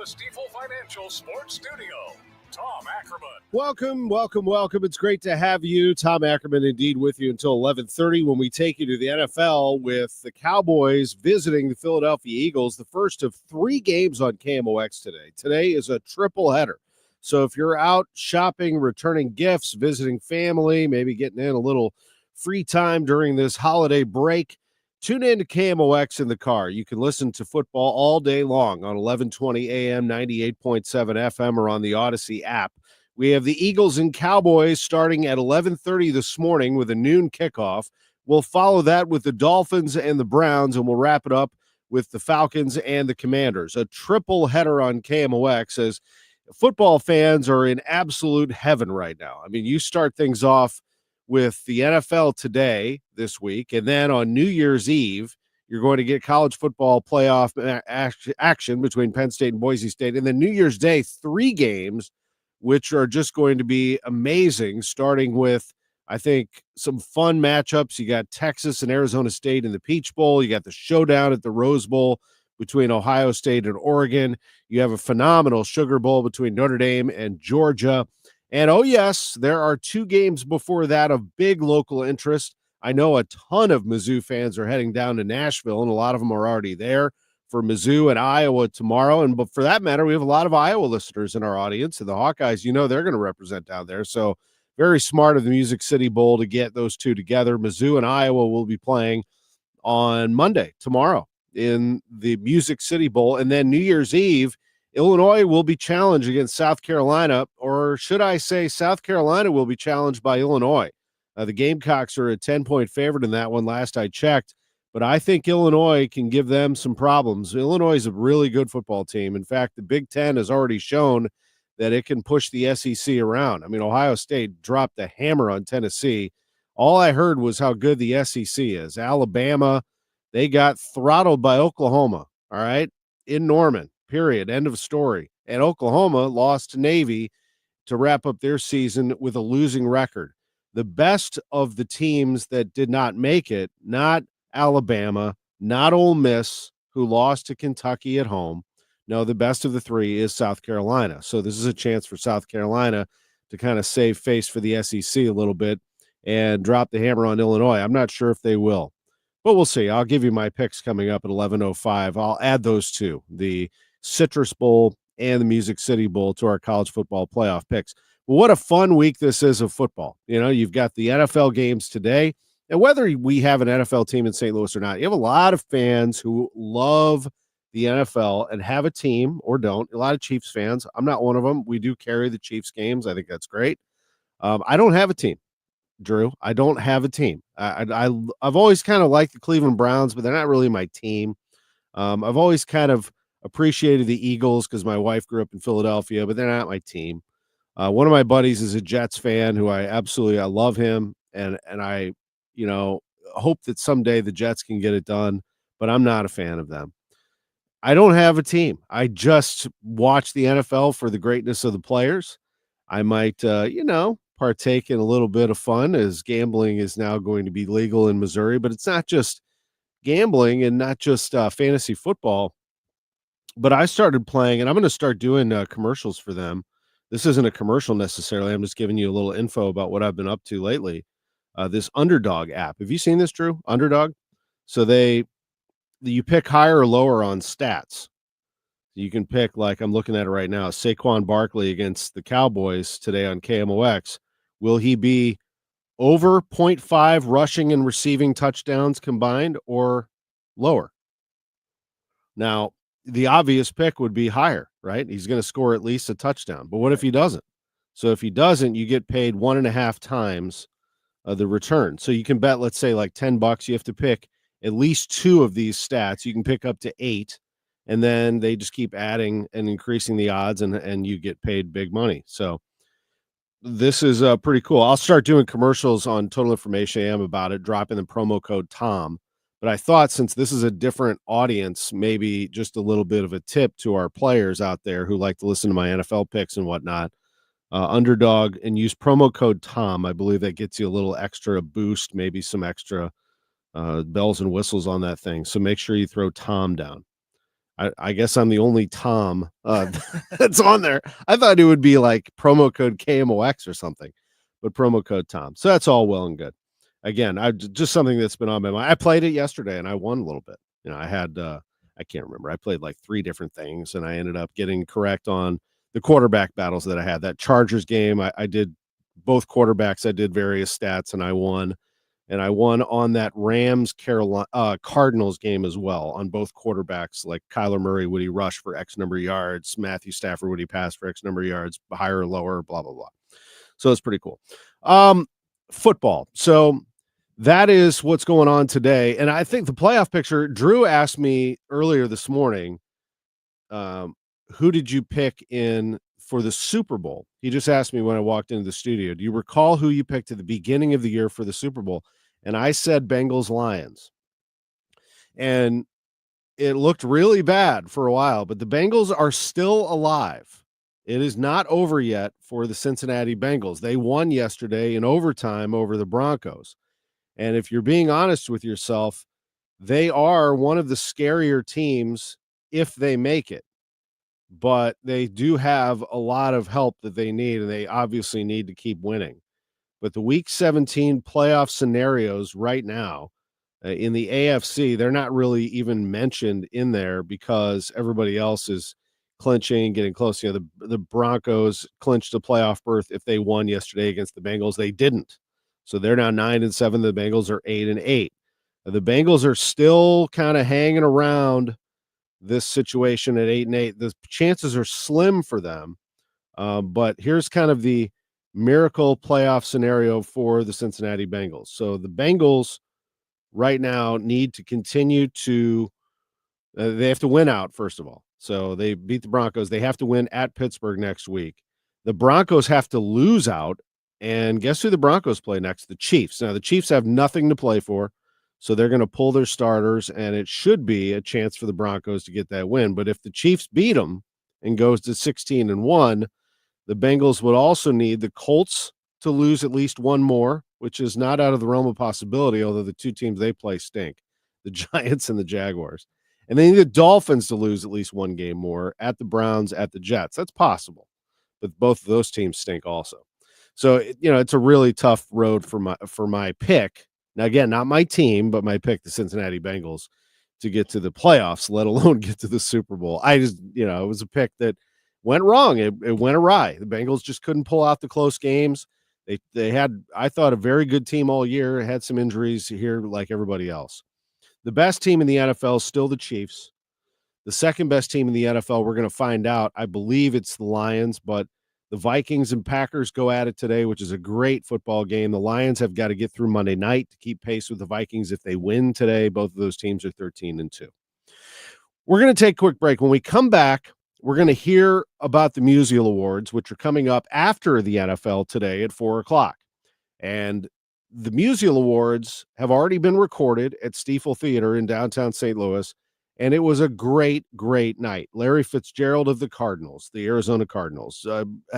the Stifel Financial Sports Studio, Tom Ackerman. Welcome. It's great to have you. Tom Ackerman, indeed, with you until 11:30 when we take you to the NFL with the Cowboys visiting the Philadelphia Eagles, the first of 3 games on KMOX today. Today is a triple header. So if you're out shopping, returning gifts, visiting family, maybe getting in a little free time during this holiday break, tune in to KMOX in the car. You can listen to football all day long on 1120 AM, 98.7 FM, or on the Odyssey app. We have the Eagles and Cowboys starting at 11:30 this morning with a noon kickoff. We'll follow that with the Dolphins and the Browns, and we'll wrap it up with the Falcons and the Commanders. A triple header on KMOX as football fans are in absolute heaven right now. I mean, you start things off with the NFL today, this week, and then on New Year's Eve, you're going to get college football playoff action between Penn State and Boise State. And then New Year's Day, 3 games, which are just going to be amazing, starting with, I think, some fun matchups. You got Texas and Arizona State in the Peach Bowl. You got the showdown at the Rose Bowl between Ohio State and Oregon. You have a phenomenal Sugar Bowl between Notre Dame and Georgia. And, oh, yes, there are 2 games before that of big local interest. I know a ton of Mizzou fans are heading down to Nashville, and a lot of them are already there for Mizzou and Iowa tomorrow. And but for that matter, we have a lot of Iowa listeners in our audience, and the Hawkeyes, they're going to represent down there. So very smart of the Music City Bowl to get those 2 together. Mizzou and Iowa will be playing on Monday, tomorrow, in the Music City Bowl. And then New Year's Eve, Illinois will be challenged against South Carolina, or should I say South Carolina will be challenged by Illinois. The Gamecocks are a 10-point favorite in that one last I checked, but I think Illinois can give them some problems. Illinois is a really good football team. In fact, the Big Ten has already shown that it can push the SEC around. I mean, Ohio State dropped the hammer on Tennessee. All I heard was how good the SEC is. Alabama, they got throttled by Oklahoma, all right, in Norman, period, end of story. And Oklahoma lost to Navy to wrap up their season with a losing record. The best of the teams that did not make it, not Alabama, not Ole Miss, who lost to Kentucky at home. No, the best of the 3 is South Carolina. So this is a chance for South Carolina to kind of save face for the SEC a little bit and drop the hammer on Illinois. I'm not sure if they will, but we'll see. I'll give you my picks coming up at 11:05. I'll add those 2, the Citrus Bowl and the Music City Bowl, to our college football playoff picks. Well, what a fun week this is of football. You've got the NFL games today. And whether we have an NFL team in St. Louis or not, you have a lot of fans who love the NFL and have a team or don't. A lot of Chiefs fans. I'm not one of them. We do carry the Chiefs games. I think that's great. I don't have a team, Drew. I don't have a team. I've always kind of liked the Cleveland Browns, but they're not really my team. I've always kind of appreciated the Eagles because my wife grew up in Philadelphia, but they're not my team. One of my buddies is a Jets fan who I love him. And I, hope that someday the Jets can get it done, but I'm not a fan of them. I don't have a team. I just watch the NFL for the greatness of the players. I might, partake in a little bit of fun as gambling is now going to be legal in Missouri, but it's not just gambling and not just fantasy football. But I started playing, and I'm going to start doing commercials for them. This isn't a commercial necessarily. I'm just giving you a little info about what I've been up to lately. This Underdog app. Have you seen this, Drew? Underdog? So you pick higher or lower on stats. You can pick, like I'm looking at it right now, Saquon Barkley against the Cowboys today on KMOX. Will he be over 0.5 rushing and receiving touchdowns combined or lower? Now, the obvious pick would be higher, right? He's going to score at least a touchdown. But what if he doesn't? So if he doesn't, you get paid 1.5 times the return. So you can bet, let's say, like $10. You have to pick at least 2 of these stats. You can pick up to 8, and then they just keep adding and increasing the odds, and you get paid big money. So this is pretty cool. I'll start doing commercials on Total Information AM about it, dropping the promo code TOM. But I thought, since this is a different audience, maybe just a little bit of a tip to our players out there who like to listen to my NFL picks and whatnot. Underdog, and use promo code TOM. I believe that gets you a little extra boost, maybe some extra bells and whistles on that thing. So make sure you throw Tom down. I guess I'm the only Tom that's on there. I thought it would be like promo code KMOX or something, but promo code Tom. So that's all well and good. Again, just something that's been on my mind. I played it yesterday and I won a little bit. I had I can't remember. I played like 3 different things and I ended up getting correct on the quarterback battles that I had. That Chargers game, I did both quarterbacks. I did various stats and I won. And I won on that Rams Cardinals game as well on both quarterbacks. Like Kyler Murray, would he rush for X number of yards? Matthew Stafford, would he pass for X number of yards, higher or lower, blah, blah, blah. So it's pretty cool. Football. So that is what's going on today. And I think the playoff picture, Drew asked me earlier this morning, who did you pick in for the Super Bowl? He just asked me when I walked into the studio, do you recall who you picked at the beginning of the year for the Super Bowl? And I said Bengals Lions. And it looked really bad for a while, but the Bengals are still alive. It is not over yet for the Cincinnati Bengals. They won yesterday in overtime over the Broncos. And if you're being honest with yourself, they are one of the scarier teams if they make it. But they do have a lot of help that they need, and they obviously need to keep winning. But the Week 17 playoff scenarios right now in the AFC, they're not really even mentioned in there because everybody else is clinching, getting close. The Broncos clinched a playoff berth if they won yesterday against the Bengals. They didn't. So they're now 9-7. The Bengals are 8-8. The Bengals are still kind of hanging around this situation at 8-8. The chances are slim for them. But here's kind of the miracle playoff scenario for the Cincinnati Bengals. So the Bengals right now need to continue to they have to win out, first of all. So they beat the Broncos. They have to win at Pittsburgh next week. The Broncos have to lose out. And guess who the Broncos play next? The Chiefs. Now, the Chiefs have nothing to play for, so they're going to pull their starters, and it should be a chance for the Broncos to get that win. But if the Chiefs beat them and goes to 16-1, the Bengals would also need the Colts to lose at least one more, which is not out of the realm of possibility, although the 2 teams they play stink, the Giants and the Jaguars. And they need the Dolphins to lose at least one game more at the Browns, at the Jets. That's possible, but both of those teams stink also. So, it's a really tough road for my pick. Now, again, not my team, but my pick, the Cincinnati Bengals, to get to the playoffs, let alone get to the Super Bowl. I just, it was a pick that went wrong. It went awry. The Bengals just couldn't pull out the close games. They had, I thought, a very good team all year, had some injuries here like everybody else. The best team in the NFL is still the Chiefs. The second best team in the NFL, we're going to find out. I believe it's the Lions, but the Vikings and Packers go at it today, which is a great football game. The Lions have got to get through Monday night to keep pace with the Vikings. If they win today, both of those teams are 13-2. We're going to take a quick break. When we come back, we're going to hear about the Musial Awards, which are coming up after the NFL today at 4:00. And the Musial Awards have already been recorded at Stiefel Theater in downtown St. Louis, and it was a great, great night. Larry Fitzgerald of the Cardinals, the Arizona Cardinals,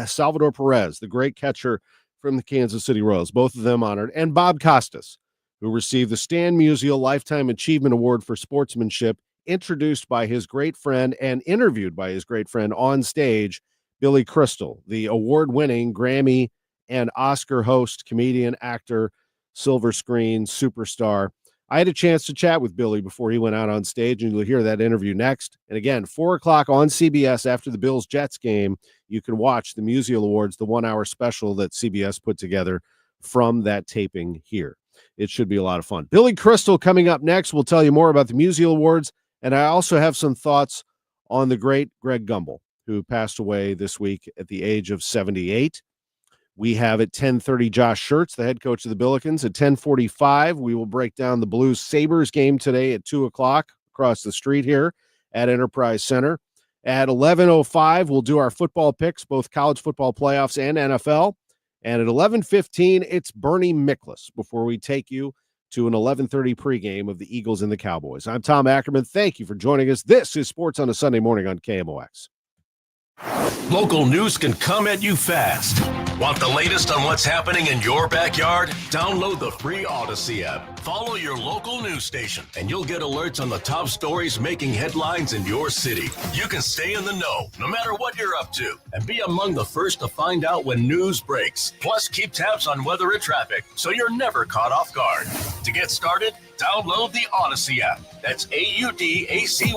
Salvador Perez, the great catcher from the Kansas City Royals, both of them honored, and Bob Costas, who received the Stan Musial Lifetime Achievement Award for Sportsmanship, introduced by his great friend and interviewed by his great friend on stage, Billy Crystal, the award-winning Grammy and Oscar host, comedian, actor, silver screen superstar. I had a chance to chat with Billy before he went out on stage, and you'll hear that interview next. And again, 4:00 on CBS after the Bills-Jets game, you can watch the Musial Awards, the 1-hour special that CBS put together from that taping here. It should be a lot of fun. Billy Crystal coming up next. We'll tell you more about the Musial Awards, and I also have some thoughts on the great Greg Gumbel, who passed away this week at the age of 78. We have at 10:30 Josh Schertz, the head coach of the Billikens. At 10:45, we will break down the Blues Sabres game today at 2:00 across the street here at Enterprise Center. At 11:05, we'll do our football picks, both college football playoffs and NFL. And at 11:15, it's Bernie Miklasz before we take you to an 11:30 pregame of the Eagles and the Cowboys. I'm Tom Ackerman. Thank you for joining us. This is Sports on a Sunday Morning on KMOX. Local news can come at you fast. Want the latest on what's happening in your backyard? Download the free Odyssey app. Follow your local news station, and you'll get alerts on the top stories making headlines in your city. You can stay in the know, no matter what you're up to, and be among the first to find out when news breaks. Plus, keep tabs on weather and traffic, so you're never caught off guard. To get started, download the Odyssey app. That's AUDACY,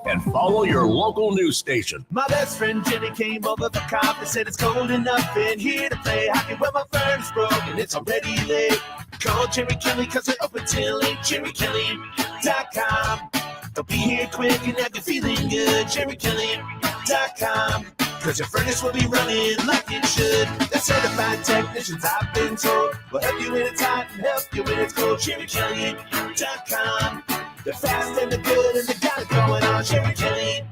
and follow your local news station. My best friend Jenny came over for coffee, said it's cold enough in here to play hockey, but my furnace broke and it's already late. Call Jerry Kelly because they're open till 8, jerrykelly.com. They'll be here quick and have you feeling good, jerrykelly.com. Because your furnace will be running like it should. They're certified technicians, I've been told, will help you when it's hot and help you when it's cold, jerrykelly.com. They're fast and they're good and they got it going on, jerrykelly.com.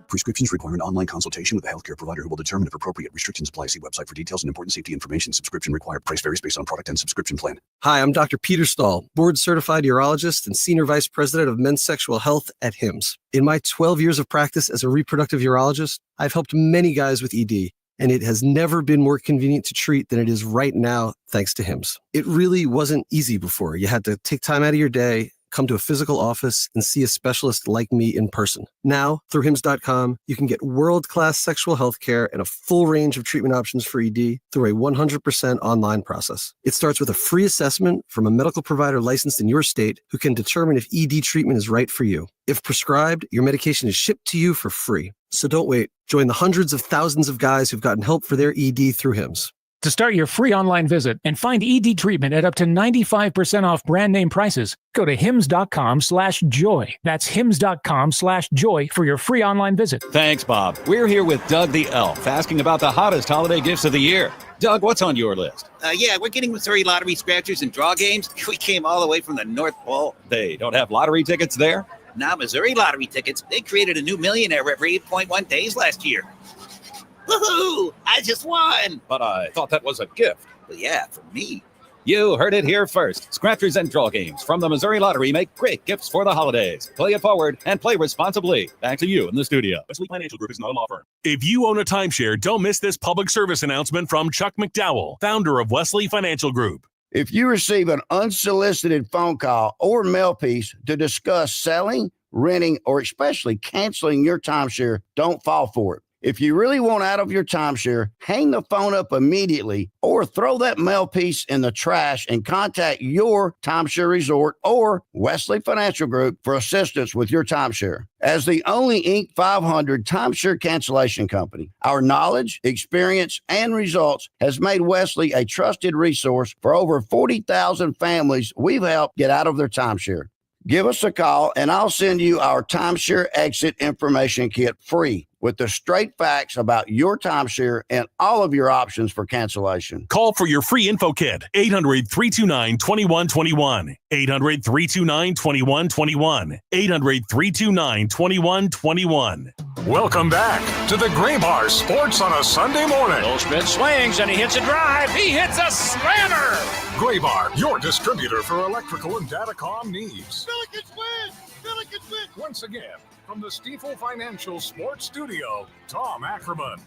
Prescriptions require an online consultation with a healthcare provider who will determine if appropriate restrictions apply. See website for details and important safety information. Subscription required. Price varies based on product and subscription plan. Hi, I'm Dr. Peter Stahl, board-certified urologist and senior vice president of men's sexual health at HIMSS. In my 12 years of practice as a reproductive urologist, I've helped many guys with ED, and it has never been more convenient to treat than it is right now, thanks to HIMSS. It really wasn't easy before. You had to take time out of your day, come to a physical office, and see a specialist like me in person. Now, through HIMSS.com, you can get world-class sexual health care and a full range of treatment options for ED through a 100% online process. It starts with a free assessment from a medical provider licensed in your state who can determine if ED treatment is right for you. If prescribed, your medication is shipped to you for free. So don't wait. Join the hundreds of thousands of guys who've gotten help for their ED through HIMSS. To start your free online visit and find ED treatment at up to 95% off brand name prices, go to hims.com/joy. That's hims.com/joy for your free online visit. Thanks, Bob. We're here with Doug the Elf, asking about the hottest holiday gifts of the year. Doug, what's on your list? We're getting Missouri lottery scratchers and draw games. We came all the way from the North Pole. They don't have lottery tickets there? Now Missouri lottery tickets. They created a new millionaire every 8.1 days last year. Woohoo! I just won! But I thought that was a gift. Well, yeah, for me. You heard it here first. Scratchers and draw games from the Missouri Lottery make great gifts for the holidays. Play it forward and play responsibly. Back to you in the studio. Wesley Financial Group is not a law firm. If you own a timeshare, don't miss this public service announcement from Chuck McDowell, founder of Wesley Financial Group. If you receive an unsolicited phone call or mail piece to discuss selling, renting, or especially canceling your timeshare, don't fall for it. If you really want out of your timeshare, hang the phone up immediately or throw that mail piece in the trash and contact your timeshare resort or Wesley Financial Group for assistance with your timeshare. As the only Inc. 500 timeshare cancellation company, our knowledge, experience, and results has made Wesley a trusted resource for over 40,000 families we've helped get out of their timeshare. Give us a call and I'll send you our timeshare exit information kit free with the straight facts about your timeshare and all of your options for cancellation. Call for your free info kit, 800-329-2121, 800-329-2121, 800-329-2121. Welcome back to the Gray Bar Sports on a Sunday morning. Goldschmidt swings and he hits a drive. He hits a slammer. Gray Bar, your distributor for electrical and datacom needs. Billikens win! Billikens win! Once again, from the Stifel Financial Sports Studio, Tom Ackerman.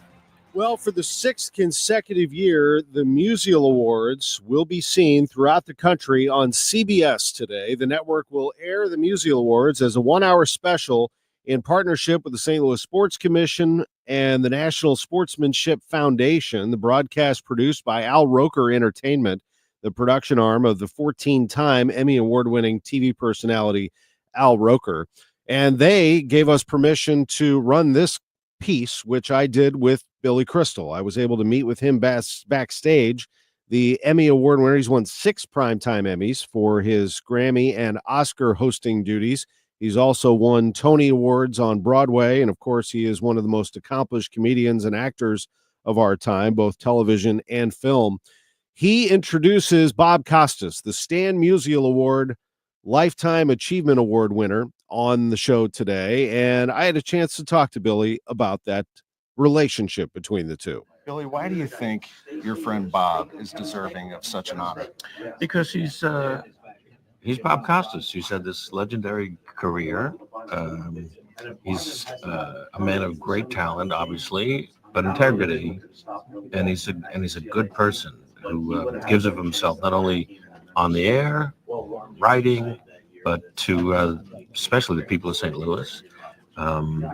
Well, for the sixth consecutive year, the Musial Awards will be seen throughout the country on CBS today. The network will air the Musial Awards as a one-hour special in partnership with the St. Louis Sports Commission and the National Sportsmanship Foundation. The broadcast produced by Al Roker Entertainment, the production arm of the 14-time Emmy Award-winning TV personality Al Roker. And they gave us permission to run this piece, which I did with Billy Crystal. I was able to meet with him backstage. The Emmy Award winner, he's won 6 primetime Emmys for his Grammy and Oscar hosting duties. He's also won Tony Awards on Broadway, and of course, he is one of the most accomplished comedians and actors of our time, both television and film. He introduces Bob Costas, the Stan Musial Award Lifetime Achievement Award winner, on the show today, and I had a chance to talk to Billy about that relationship between the two. Billy, why do you think your friend Bob is deserving of such an honor? Because he's Bob Costas. He's had this legendary career. He's a man of great talent, obviously, but integrity, and he's a good person who gives of himself not only on the air, writing, but to especially the people of St. Louis. And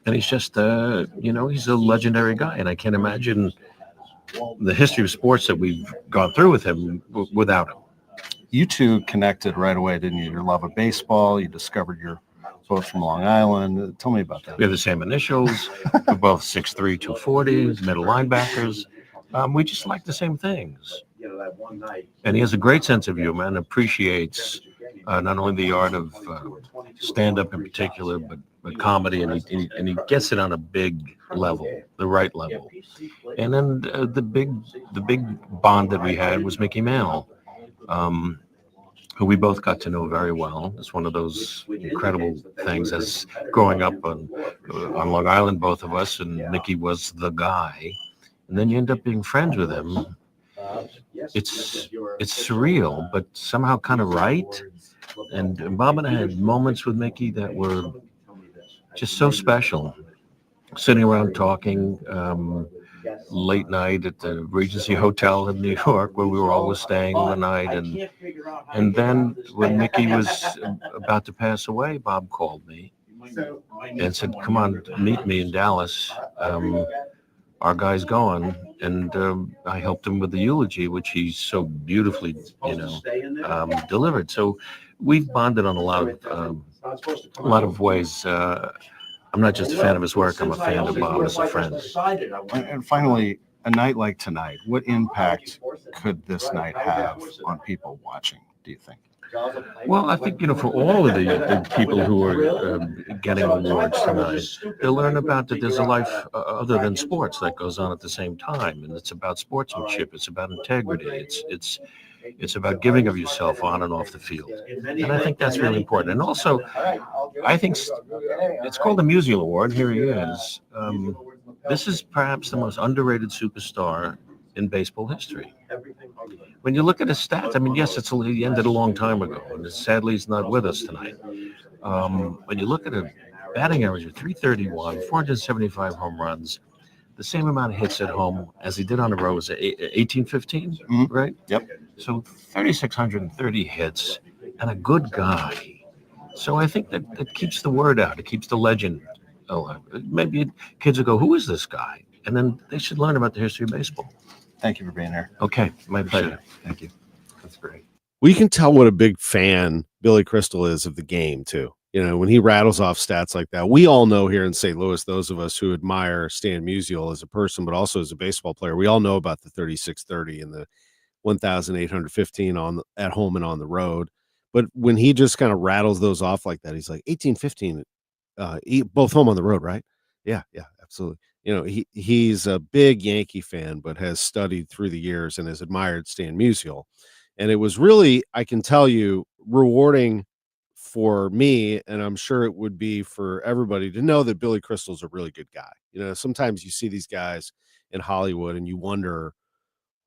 he's just, he's a legendary guy, and I can't imagine the history of sports that we've gone through with him without him. You two connected right away, didn't you? Your love of baseball. You discovered you're both from Long Island. Tell me about that. We have the same initials. We're both 6'3", 240, middle linebackers. We just like the same things. And he has a great sense of humor and appreciates not only the art of stand-up in particular, but comedy, and he gets it on a big level, the right level. And then the big bond that we had was Mickey Mantle, who we both got to know very well. It's one of those incredible things as growing up on Long Island, both of us, and Mickey was the guy. And then you end up being friends with him. It's surreal, but somehow kind of right. And Bob and I had moments with Mickey that were just so special. Sitting around talking late night at the Regency Hotel in New York, where we were always staying one night. And then when Mickey was about to pass away, Bob called me and said, "Come on, meet me in Dallas. Our guy's gone." And I helped him with the eulogy, which he so beautifully, delivered. So we've bonded on a lot of ways. I'm not just a fan of his work. I'm a fan of Bob as a friend. And finally, a night like tonight, what impact could this night have on people watching, do you think? Well, I think, for all of the people who are getting awards tonight, they'll learn about that there's a life other than sports that goes on at the same time. And it's about sportsmanship. It's about integrity. It's about giving of yourself on and off the field. And I think that's really important. And also, I think it's called the Musial Award. Here he is. This is perhaps the most underrated superstar in baseball history. When you look at his stats, I mean, yes, he ended a long time ago, and sadly he's not with us tonight. When you look at a batting average of 331, 475 home runs, the same amount of hits at home as he did on the road was 1815, right? Yep. So 3,630 hits, and a good guy. So I think that keeps the word out. It keeps the legend alive. Maybe kids will go, "Who is this guy?" And then they should learn about the history of baseball. Thank you for being here. Okay, my pleasure. Thank you. That's great. We can tell what a big fan Billy Crystal is of the game, too. When he rattles off stats like that, we all know here in St. Louis, those of us who admire Stan Musial as a person, but also as a baseball player, we all know about the 3630 and the 1,815 at home and on the road. But when he just kind of rattles those off like that, he's like 1815, both home on the road, right? Yeah, absolutely. He's a big Yankee fan, but has studied through the years and has admired Stan Musial. And it was really, I can tell you, rewarding for me, and I'm sure it would be for everybody, to know that Billy Crystal's a really good guy. Sometimes you see these guys in Hollywood and you wonder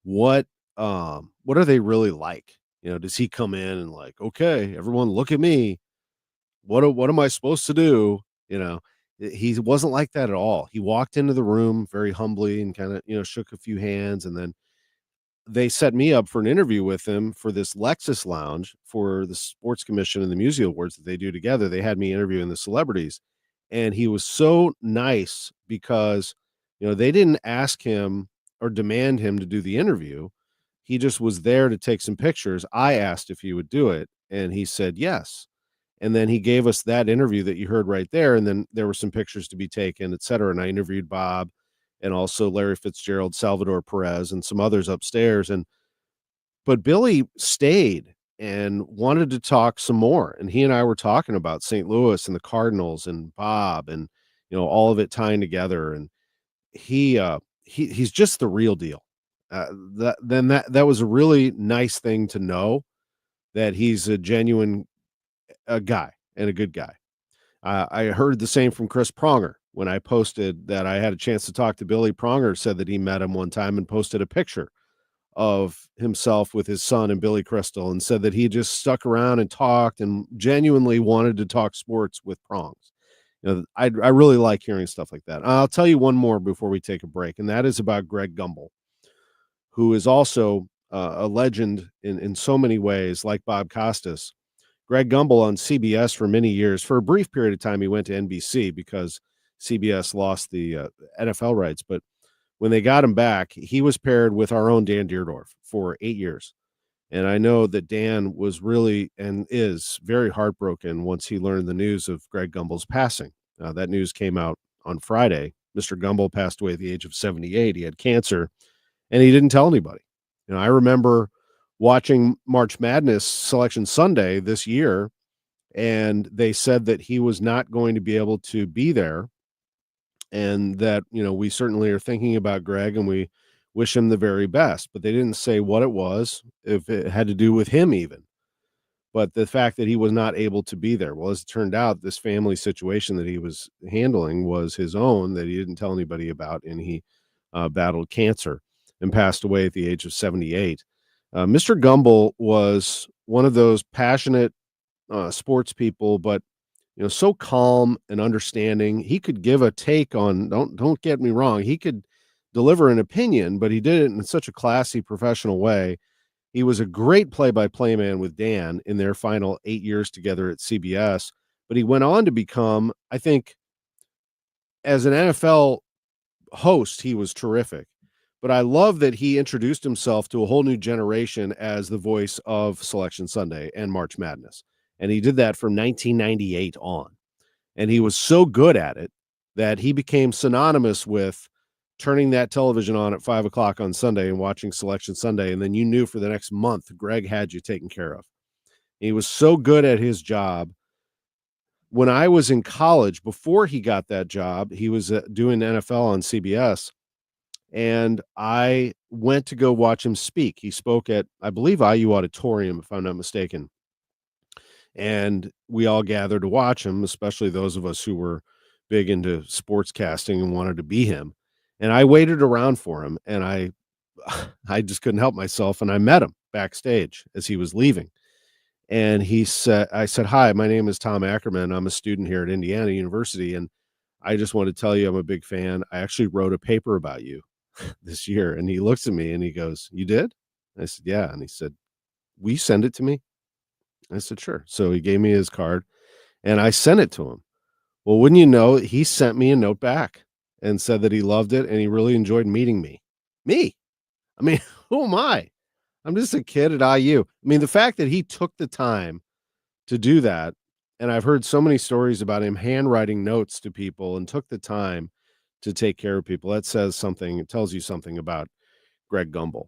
what are they really like? Does he come in and like, "Okay, everyone look at me. What am I supposed to do?" He wasn't like that at all. He walked into the room very humbly and kind of, shook a few hands, and then they set me up for an interview with him for this Lexus Lounge for the Sports Commission and the Musial Awards that they do together. They had me interviewing the celebrities, and he was so nice because, they didn't ask him or demand him to do the interview. He just was there to take some pictures. I asked if he would do it, and he said yes. And then he gave us that interview that you heard right there. And then there were some pictures to be taken, et cetera. And I interviewed Bob and also Larry Fitzgerald, Salvador Perez, and some others upstairs. But Billy stayed and wanted to talk some more. And he and I were talking about St. Louis and the Cardinals and Bob and, all of it tying together. And he's just the real deal. That was a really nice thing to know, that he's a genuine guy and a good guy. I heard the same from Chris Pronger when I posted that I had a chance to talk to Billy. Pronger said that he met him one time and posted a picture of himself with his son and Billy Crystal, and said that he just stuck around and talked and genuinely wanted to talk sports with Prongs. I really like hearing stuff like that. I'll tell you one more before we take a break, and that is about Greg Gumbel, who is also a legend in so many ways, like Bob Costas. Greg Gumbel on CBS for many years. For a brief period of time, he went to NBC because CBS lost the NFL rights. But when they got him back, he was paired with our own Dan Deerdorf for 8 years. And I know that Dan was really and is very heartbroken once he learned the news of Greg Gumbel's passing. That news came out on Friday. Mr. Gumbel passed away at the age of 78. He had cancer, and he didn't tell anybody. I remember watching March Madness Selection Sunday this year, and they said that he was not going to be able to be there, and that, we certainly are thinking about Greg, and we wish him the very best, but they didn't say what it was, if it had to do with him even. But the fact that he was not able to be there, well, as it turned out, this family situation that he was handling was his own, that he didn't tell anybody about, and he battled cancer and passed away at the age of 78. Mr. Gumbel was one of those passionate sports people, but so calm and understanding. He could give a take on, don't get me wrong, he could deliver an opinion, but he did it in such a classy, professional way. He was a great play-by-play man with Dan in their final 8 years together at CBS, but he went on to become, I think, as an NFL host, he was terrific. But I love that he introduced himself to a whole new generation as the voice of Selection Sunday and March Madness. And he did that from 1998 on. And he was so good at it that he became synonymous with turning that television on at 5 o'clock on Sunday and watching Selection Sunday. And then you knew for the next month, Greg had you taken care of. He was so good at his job. When I was in college, before he got that job, he was doing NFL on CBS. And I went to go watch him speak. He spoke at, I believe, IU Auditorium, if I'm not mistaken. And we all gathered to watch him, especially those of us who were big into sports casting and wanted to be him. And I waited around for him, and I just couldn't help myself. And I met him backstage as he was leaving. And I said, "Hi, my name is Tom Ackerman. I'm a student here at Indiana University. And I just want to tell you I'm a big fan. I actually wrote a paper about you this year." And he looks at me and he goes, "You did?" I said, "Yeah." And he said, "Will you send it to me?" I said, "Sure." So he gave me his card and I sent it to him. Well, wouldn't you know, he sent me a note back and said that he loved it and he really enjoyed meeting me. I mean, who am I? I'm just a kid at IU. I mean, the fact that he took the time to do that, and I've heard so many stories about him handwriting notes to people and took the time to take care of people. That says something. It tells you something about Greg Gumbel,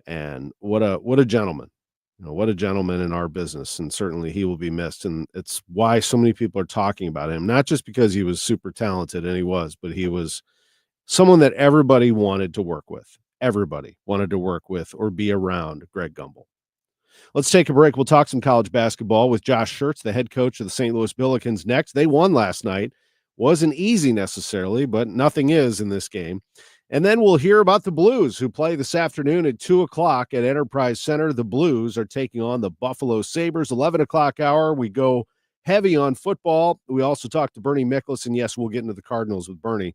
and what a gentleman. What a gentleman in our business, and certainly he will be missed. And it's why so many people are talking about him, not just because he was super talented, and he was, but he was someone that everybody wanted to work with. Everybody wanted to work with or be around Greg Gumbel. Let's take a break. We'll talk some college basketball with Josh Schertz, the head coach of the St. Louis Billikens, next. They won last night. Wasn't easy necessarily, but nothing is in this game. And then we'll hear about the Blues, who play this afternoon at 2 o'clock at Enterprise Center. The Blues are taking on the Buffalo Sabres. 11 o'clock hour, we go heavy on football. We also talk to Bernie Miklasz, and yes, we'll get into the Cardinals with Bernie.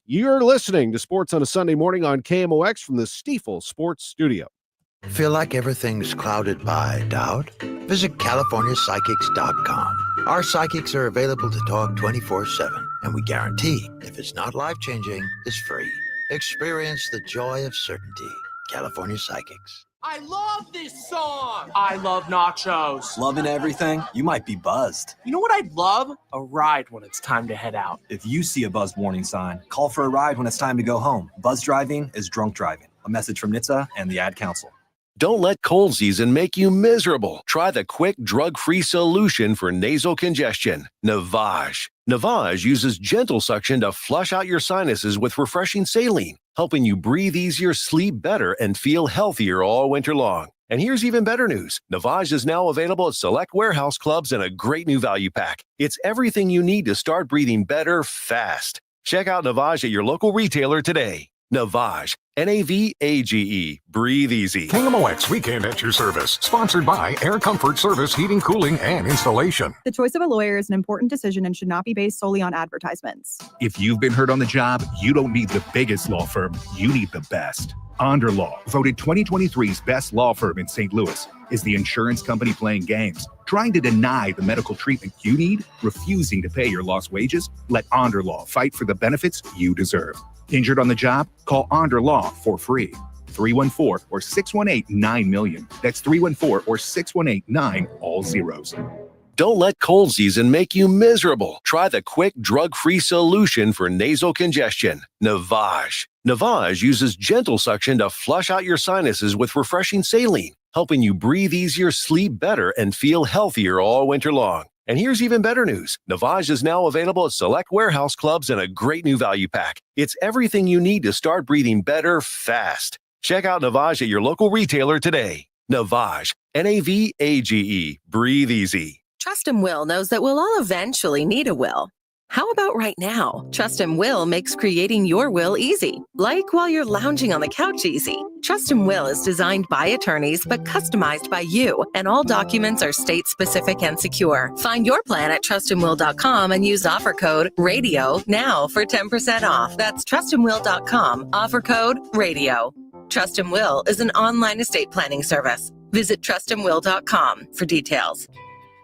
You're listening to Sports on a Sunday morning on KMOX from the Stiefel Sports Studio. Feel like everything's clouded by doubt? Visit CaliforniaPsychics.com. Our psychics are available to talk 24/7, and we guarantee if it's not life-changing, it's free. Experience the joy of certainty. California Psychics. I love this song. I love nachos. Loving everything? You might be buzzed. You know what I'd love? A ride when it's time to head out. If you see a buzzed warning sign, call for a ride when it's time to go home. Buzz driving is drunk driving. A message from NHTSA and the Ad Council. Don't let cold season make you miserable. Try the quick, drug-free solution for nasal congestion, Navage. Navage uses gentle suction to flush out your sinuses with refreshing saline, helping you breathe easier, sleep better, and feel healthier all winter long. And here's even better news. Navage is now available at select warehouse clubs in a great new value pack. It's everything you need to start breathing better fast. Check out Navage at your local retailer today. Navage, Navage. Breathe easy. KMOX Weekend at your service. Sponsored by Air Comfort Service Heating, Cooling, and Installation. The choice of a lawyer is an important decision and should not be based solely on advertisements. If you've been hurt on the job, you don't need the biggest law firm. You need the best. Onder Law, voted 2023's best law firm in St. Louis, is the insurance company playing games, trying to deny the medical treatment you need, refusing to pay your lost wages. Let Onder Law fight for the benefits you deserve. Injured on the job? Call Onder Law for free. 314 or 618-9-million. That's 314 or 618-9, all zeros. Don't let cold season make you miserable. Try the quick, drug-free solution for nasal congestion, Navage. Navage uses gentle suction to flush out your sinuses with refreshing saline, helping you breathe easier, sleep better, and feel healthier all winter long. And here's even better news. Navage is now available at select warehouse clubs in a great new value pack. It's everything you need to start breathing better fast. Check out Navage at your local retailer today. Navage, Navage. Breathe easy. Trust and Will knows that we'll all eventually need a will. How about right now? Trust and Will makes creating your will easy, like while you're lounging on the couch easy. Trust and Will is designed by attorneys but customized by you, and all documents are state-specific and secure. Find your plan at trustandwill.com and use offer code RADIO now for 10% off. That's trustandwill.com, offer code RADIO. Trust and Will is an online estate planning service. Visit trustandwill.com for details.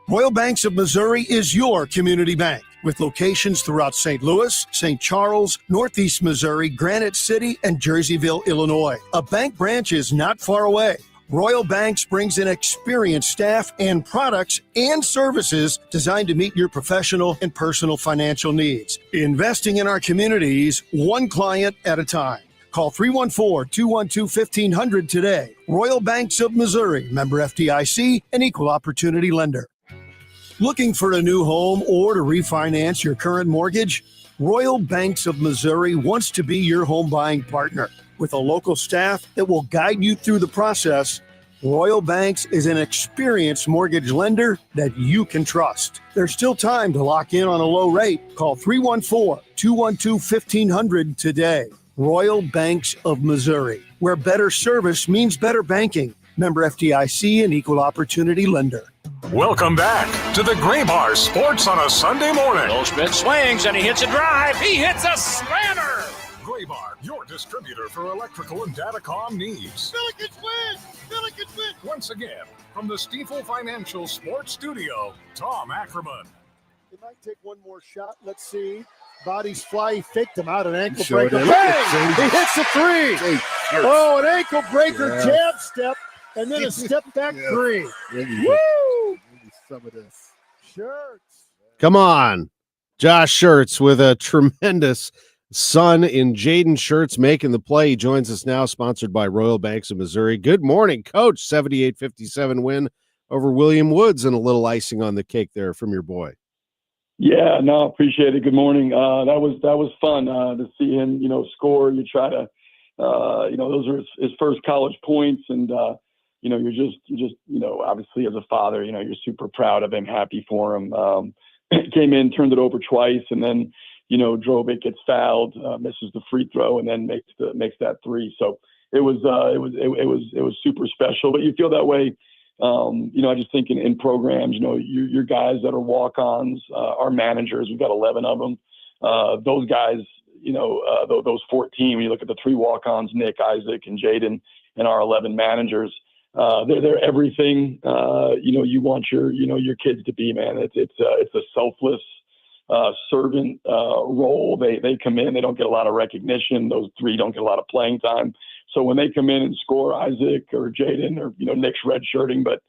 Royal Banks of Missouri is your community bank with locations throughout St. Louis, St. Charles, Northeast Missouri, Granite City, and Jerseyville, Illinois. A bank branch is not far away. Royal Banks brings in experienced staff and products and services designed to meet your professional and personal financial needs. Investing in our communities, one client at a time. Call 314-212-1500 today. Royal Banks of Missouri, member FDIC, and equal opportunity lender. Looking for a new home or to refinance your current mortgage? Royal Banks of Missouri wants to be your home buying partner. With a local staff that will guide you through the process, Royal Banks is an experienced mortgage lender that you can trust. There's still time to lock in on a low rate. Call 314-212-1500 today. Royal Banks of Missouri, where better service means better banking. Member FDIC and equal opportunity lender. Welcome back to the Gray Bar Sports on a Sunday morning. Goldschmidt swings and he hits a drive. He hits a slammer. Gray Bar, your distributor for electrical and datacom needs. Billikens win! Billikens win! Once again, from the Stifel Financial Sports Studio, Tom Ackerman. He might take one more shot. Let's see. Bodies fly. He faked him out. An ankle Sure breaker. did. Bang! He hits the three. Oh, an ankle breaker jab step. And then a step back three. Woo! Some of this. Schertz. Come on. Josh Schertz with a tremendous son in Jaden Schertz making the play. He joins us now, sponsored by Royal Banks of Missouri. Good morning, Coach. 78-57 win over William Woods, and a little icing on the cake there from your boy. Yeah, no, appreciate it. Good morning. That was fun to see him, score. You try to, those are his first college points, and you're just, obviously as a father, you're super proud of him, happy for him. Came in, turned it over twice, and then, drove it, gets fouled, misses the free throw, and then makes that three. So it was super special. But you feel that way, I just think in programs, your guys that are walk-ons, our managers, we've got 11 of them. Those guys, those 14, when you look at the three walk-ons, Nick, Isaac, and Jaden, and our 11 managers. They're everything, you want your kids to be, man. It's a selfless, servant, role. They come in, they don't get a lot of recognition. Those three don't get a lot of playing time. So when they come in and score, Isaac or Jaden or, Nick's redshirting, but,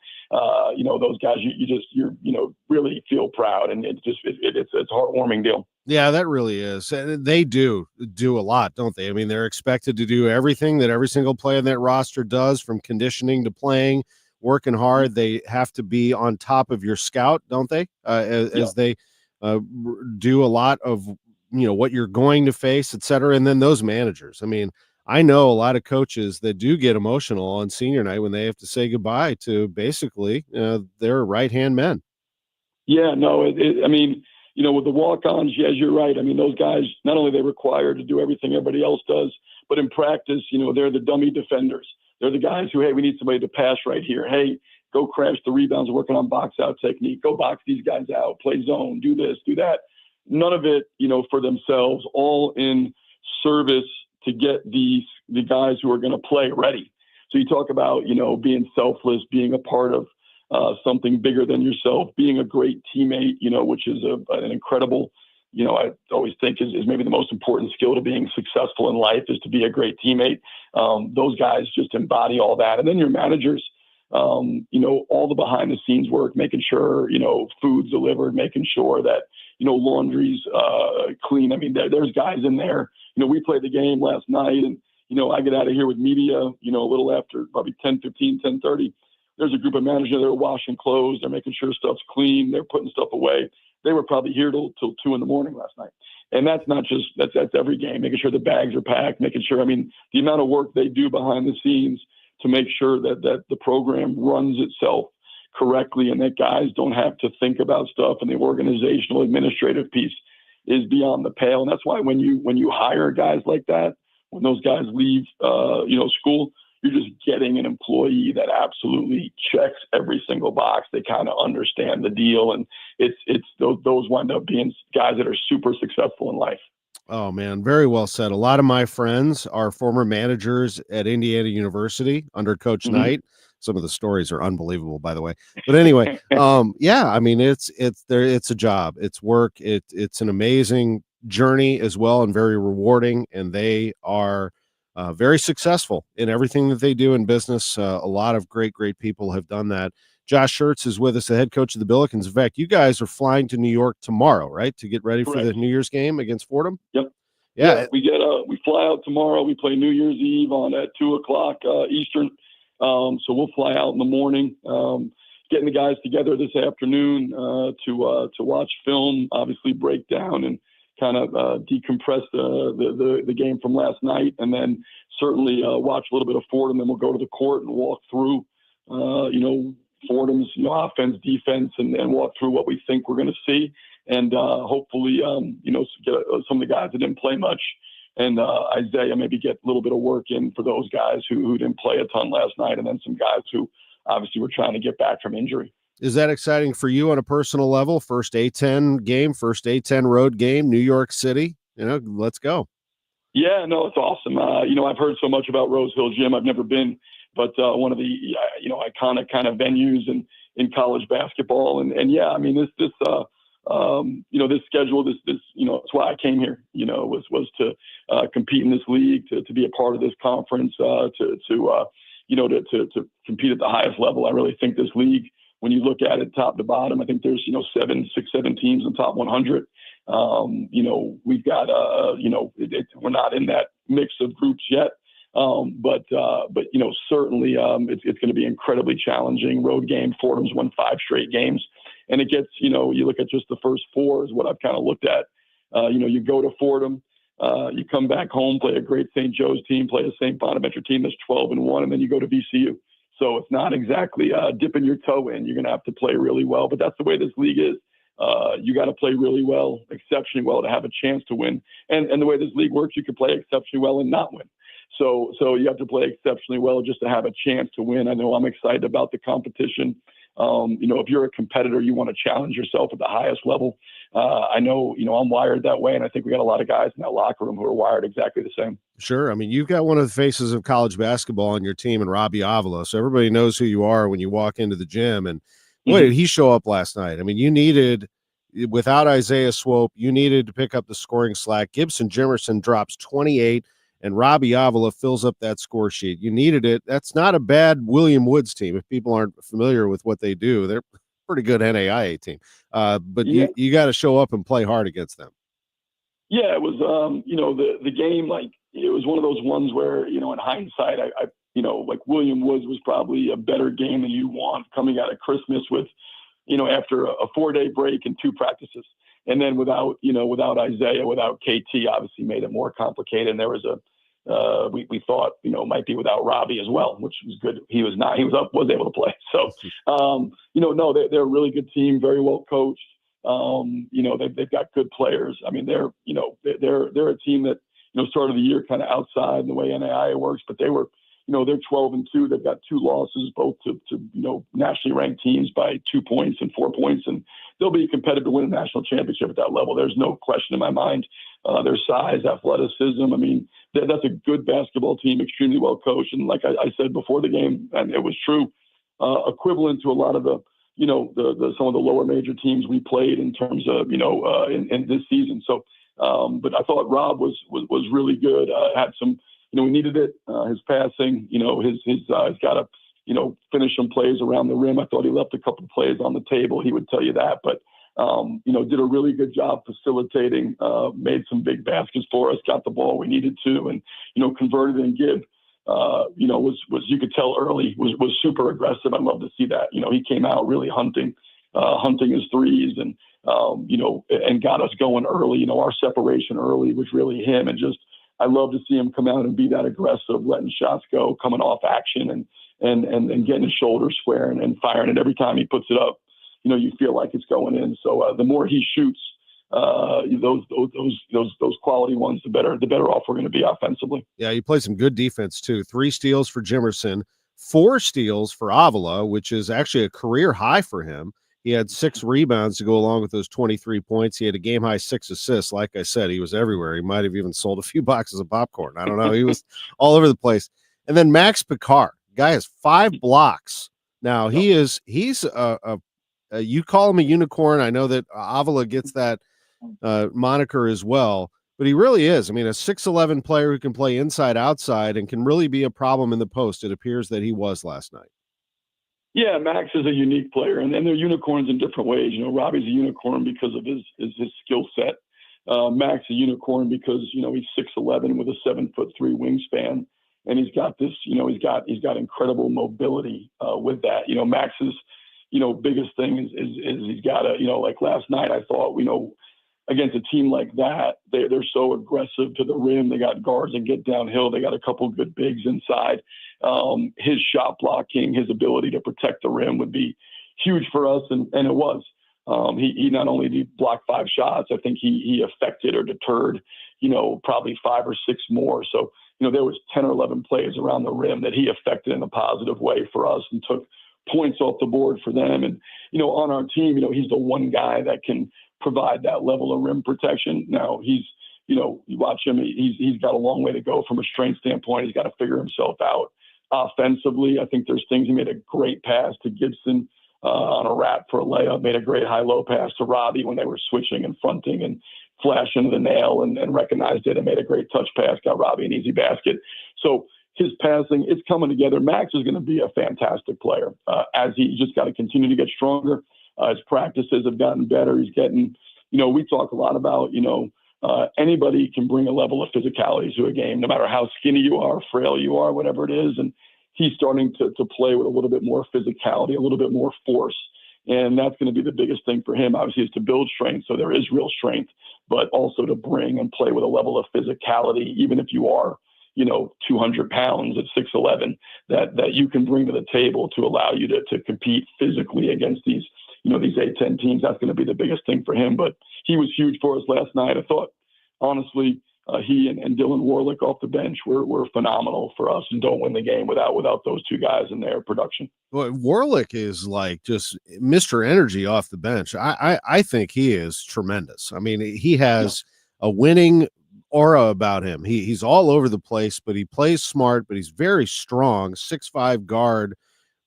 those guys, you really feel proud, and it's a heartwarming deal. Yeah, that really is. And they do a lot, don't they? I mean, they're expected to do everything that every single player in that roster does, from conditioning to playing, working hard. They have to be on top of your scout, don't they? As they do a lot of, what you're going to face, et cetera. And then those managers. I mean, I know a lot of coaches that do get emotional on senior night when they have to say goodbye to basically their right-hand men. Yeah, no, with the walk-ons, yes, you're right. I mean, those guys, not only are they required to do everything everybody else does, but in practice, they're the dummy defenders. They're the guys who, hey, we need somebody to pass right here. Hey, go crash the rebounds, working on box-out technique. Go box these guys out, play zone, do this, do that. None of it, for themselves, all in service to get the guys who are going to play ready. So you talk about, being selfless, being a part of something bigger than yourself, being a great teammate, which is an incredible, I always think is maybe the most important skill to being successful in life is to be a great teammate. Those guys just embody all that. And then your managers, all the behind the scenes work, making sure, food's delivered, making sure that, laundry's clean. I mean, there's guys in there. We played the game last night and, I get out of here with media, a little after probably 10:15, 10:30. There's a group of managers that are washing clothes. They're making sure stuff's clean. They're putting stuff away. They were probably here till 2 a.m. last night. And that's not just, that's every game, making sure the bags are packed, making sure, the amount of work they do behind the scenes to make sure that the program runs itself correctly and that guys don't have to think about stuff, and the organizational administrative piece is beyond the pale. And that's why when you hire guys like that, when those guys leave, school, you're just getting an employee that absolutely checks every single box. They kind of understand the deal, and it's those wind up being guys that are super successful in life. Oh man, very well said. A lot of my friends are former managers at Indiana University under Coach Knight. Some of the stories are unbelievable, by the way. But anyway, it's a job, it's work, it's an amazing journey as well, and very rewarding. And they are very successful in everything that they do in business. A lot of great people have done that. Josh Schertz is with us, the head coach of the Billikens. In fact, you guys are flying to New York tomorrow, right, to get ready for the New Year's game against Fordham? Yep. Yeah. We fly out tomorrow. We play New Year's Eve at 2:00 Eastern. So we'll fly out in the morning. Getting the guys together this afternoon to watch film, obviously break down and kind of decompress the game from last night, and then certainly watch a little bit of Fordham. Then we'll go to the court and walk through, Fordham's offense, defense, and walk through what we think we're going to see, and hopefully get some of the guys that didn't play much, and Isaiah maybe get a little bit of work in for those guys who didn't play a ton last night, and then some guys who obviously were trying to get back from injury. Is that exciting for you on a personal level? First A-10 game, first A-10 road game, New York City. Let's go. Yeah, no, it's awesome. I've heard so much about Rose Hill Gym. I've never been, but one of the iconic kind of venues in college basketball. And yeah, this schedule, it's why I came here. Was to compete in this league, to be a part of this conference, to compete at the highest level. I really think this league, when you look at it top to bottom, I think there's, 7 teams in the top 100. We've got, we're not in that mix of groups yet. But certainly it's going to be incredibly challenging road game. Fordham's won 5 straight games, and it gets, you look at just the first 4 is what I've kind of looked at. You go to Fordham, you come back home, play a great St. Joe's team, play a St. Bonaventure team that's 12-1, and then you go to VCU. So it's not exactly dipping your toe in. You're going to have to play really well, but that's the way this league is. You got to play really well, exceptionally well, to have a chance to win. And the way this league works, you can play exceptionally well and not win. So you have to play exceptionally well just to have a chance to win. I know I'm excited about the competition. If you're a competitor, you want to challenge yourself at the highest level. I know, I'm wired that way, and I think we got a lot of guys in that locker room who are wired exactly the same. Sure. You've got one of the faces of college basketball on your team in Robbie Avila, so everybody knows who you are when you walk into the gym. And boy, did he show up last night. You needed, without Isaiah Swope, you needed to pick up the scoring slack. Gibson Jimerson drops 28, and Robbie Avila fills up that score sheet. You needed it. That's not a bad William Woods team. If people aren't familiar with what they do, they're a pretty good NAIA team. But yeah. you got to show up and play hard against them. Yeah, it was, the game, it was one of those ones where, in hindsight, I William Woods was probably a better game than you want coming out of Christmas with, after a 4-day break and 2 practices. And then without Isaiah, without KT, obviously made it more complicated. And there was we thought, might be without Robbie as well, which was good. He was not, was able to play. So, no, they're a really good team, very well coached. They've got good players. I mean, they're a team that, started the year kind of outside in the way NAIA works, but they were, they're 12-2. They've got 2 losses, both to nationally ranked teams by 2 points and 4 points, and they'll be competitive to win a national championship at that level. There's no question in my mind. Their size, athleticism. I mean, that's a good basketball team, extremely well coached, and like I said before the game, and it was true, equivalent to a lot of the some of the lower major teams we played in terms of in this season. So, but I thought Rob was really good. Had some. We needed it. His passing, he's got to, finish some plays around the rim. I thought he left a couple of plays on the table. He would tell you that, but, did a really good job facilitating, made some big baskets for us, got the ball we needed to, and, converted and give, was you could tell early was super aggressive. I love to see that. He came out really hunting his threes and, and got us going early. Our separation early was really him, and just, I love to see him come out and be that aggressive, letting shots go, coming off action and getting his shoulders square and firing it every time he puts it up. You feel like it's going in. So the more he shoots, those quality ones, the better off we're going to be offensively. Yeah, he played some good defense too. 3 steals for Jimerson, 4 steals for Avila, which is actually a career high for him. He had 6 rebounds to go along with those 23 points. He had a game-high 6 assists. Like I said, he was everywhere. He might have even sold a few boxes of popcorn. I don't know. He was all over the place. And then Max Picard, guy has 5 blocks. Now, he's you call him a unicorn. I know that Avila gets that moniker as well, but he really is. I mean, a 6'11" player who can play inside, outside, and can really be a problem in the post. It appears that he was last night. Yeah, Max is a unique player, and they're unicorns in different ways. Robbie's a unicorn because of his skill set. Max a unicorn because he's 6'11" with a 7'3" wingspan, and he's got this. He's got incredible mobility with that. Max's biggest thing is he's got a like last night I thought against a team like that they're so aggressive to the rim. They got guards that get downhill. They got a couple good bigs inside. His shot blocking, his ability to protect the rim would be huge for us, and it was. He not only did block 5 shots, I think he affected or deterred, probably 5 or 6 more. So, there was 10 or 11 plays around the rim that he affected in a positive way for us and took points off the board for them. And, on our team, he's the one guy that can provide that level of rim protection. Now you watch him, he's got a long way to go from a strength standpoint. He's got to figure himself out. Offensively, I think there's things. He made a great pass to Gibson on a wrap for a layup, made a great high-low pass to Robbie when they were switching and fronting and flashing the nail and recognized it and made a great touch pass, got Robbie an easy basket. So his passing, it's coming together. Max is going to be a fantastic player as he just got to continue to get stronger. His practices have gotten better. He's getting, we talk a lot about, anybody can bring a level of physicality to a game, no matter how skinny you are, frail you are, whatever it is. And he's starting to play with a little bit more physicality, a little bit more force. And that's going to be the biggest thing for him, obviously, is to build strength. So there is real strength, but also to bring and play with a level of physicality, even if you are, 200 pounds at 6'11", that you can bring to the table to allow you to compete physically against these, these A-10 teams. That's going to be the biggest thing for him. But he was huge for us last night. I thought, honestly, he and Dylan Warlick off the bench were phenomenal for us, and don't win the game without those 2 guys in their production. Well, Warlick is like just Mr. Energy off the bench. I think he is tremendous. I mean, he has a winning aura about him. He's all over the place, but he plays smart, but he's very strong, 6'5" guard.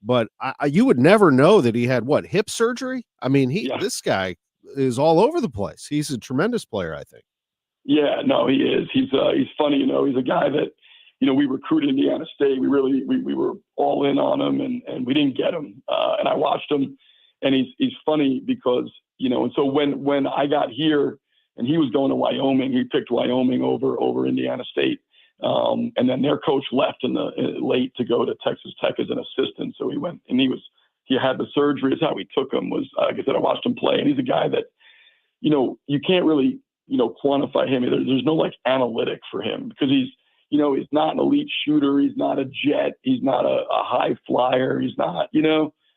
But you would never know that he had hip surgery. I mean, this guy is all over the place. He's a tremendous player, I think. Yeah, no, he is. He's funny, he's a guy that, we recruited Indiana State. We were all in on him and we didn't get him. And I watched him, and he's funny because, and so when I got here and he was going to Wyoming, he picked Wyoming over Indiana State. And then their coach left late to go to Texas Tech as an assistant. So he went and he had the surgery. It's how we took him was, like I said, I watched him play, and he's a guy that, you can't really, quantify him. There's no analytic for him because he's not an elite shooter. He's not a jet. He's not a high flyer. He's not, I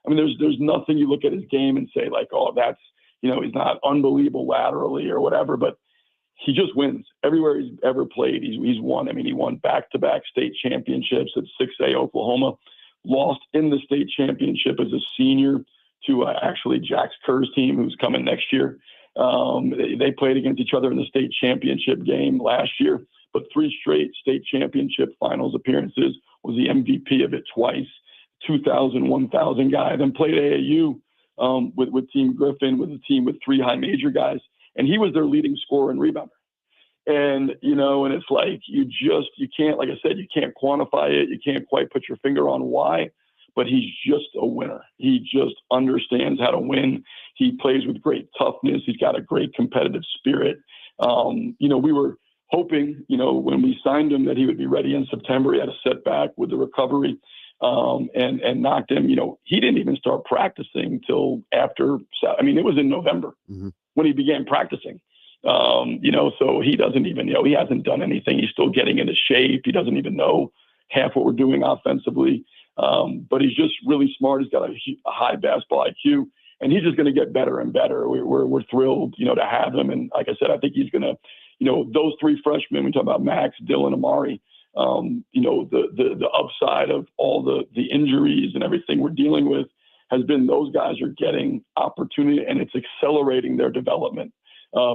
mean, there's nothing you look at his game and say oh, that's, he's not unbelievable laterally or whatever, but he just wins everywhere he's ever played. He's won. I mean, he won back-to-back state championships at 6A Oklahoma, lost in the state championship as a senior to actually Jax Kerr's team, who's coming next year. They played against each other in the state championship game last year, but 3 straight state championship finals appearances, was the MVP of it twice, 2,000, 1,000 guy, then played AAU with Team Griffin, with a team with 3 high major guys, and he was their leading scorer and rebounder. And, and it's like, you can't, like I said, you can't quantify it. You can't quite put your finger on why, but he's just a winner. He just understands how to win. He plays with great toughness. He's got a great competitive spirit. We were hoping, when we signed him that he would be ready in September. He had a setback with the recovery and knocked him. He didn't even start practicing till after, it was in November when he began practicing. So he doesn't even, he hasn't done anything. He's still getting into shape. He doesn't even know half what we're doing offensively. But he's just really smart. He's got a high basketball IQ, and he's just going to get better and better. We're thrilled, to have him. And like I said, I think he's going to, those 3 freshmen, we talk about Max, Dylan, Amari, the upside of all the injuries and everything we're dealing with has been those guys are getting opportunity, and it's accelerating their development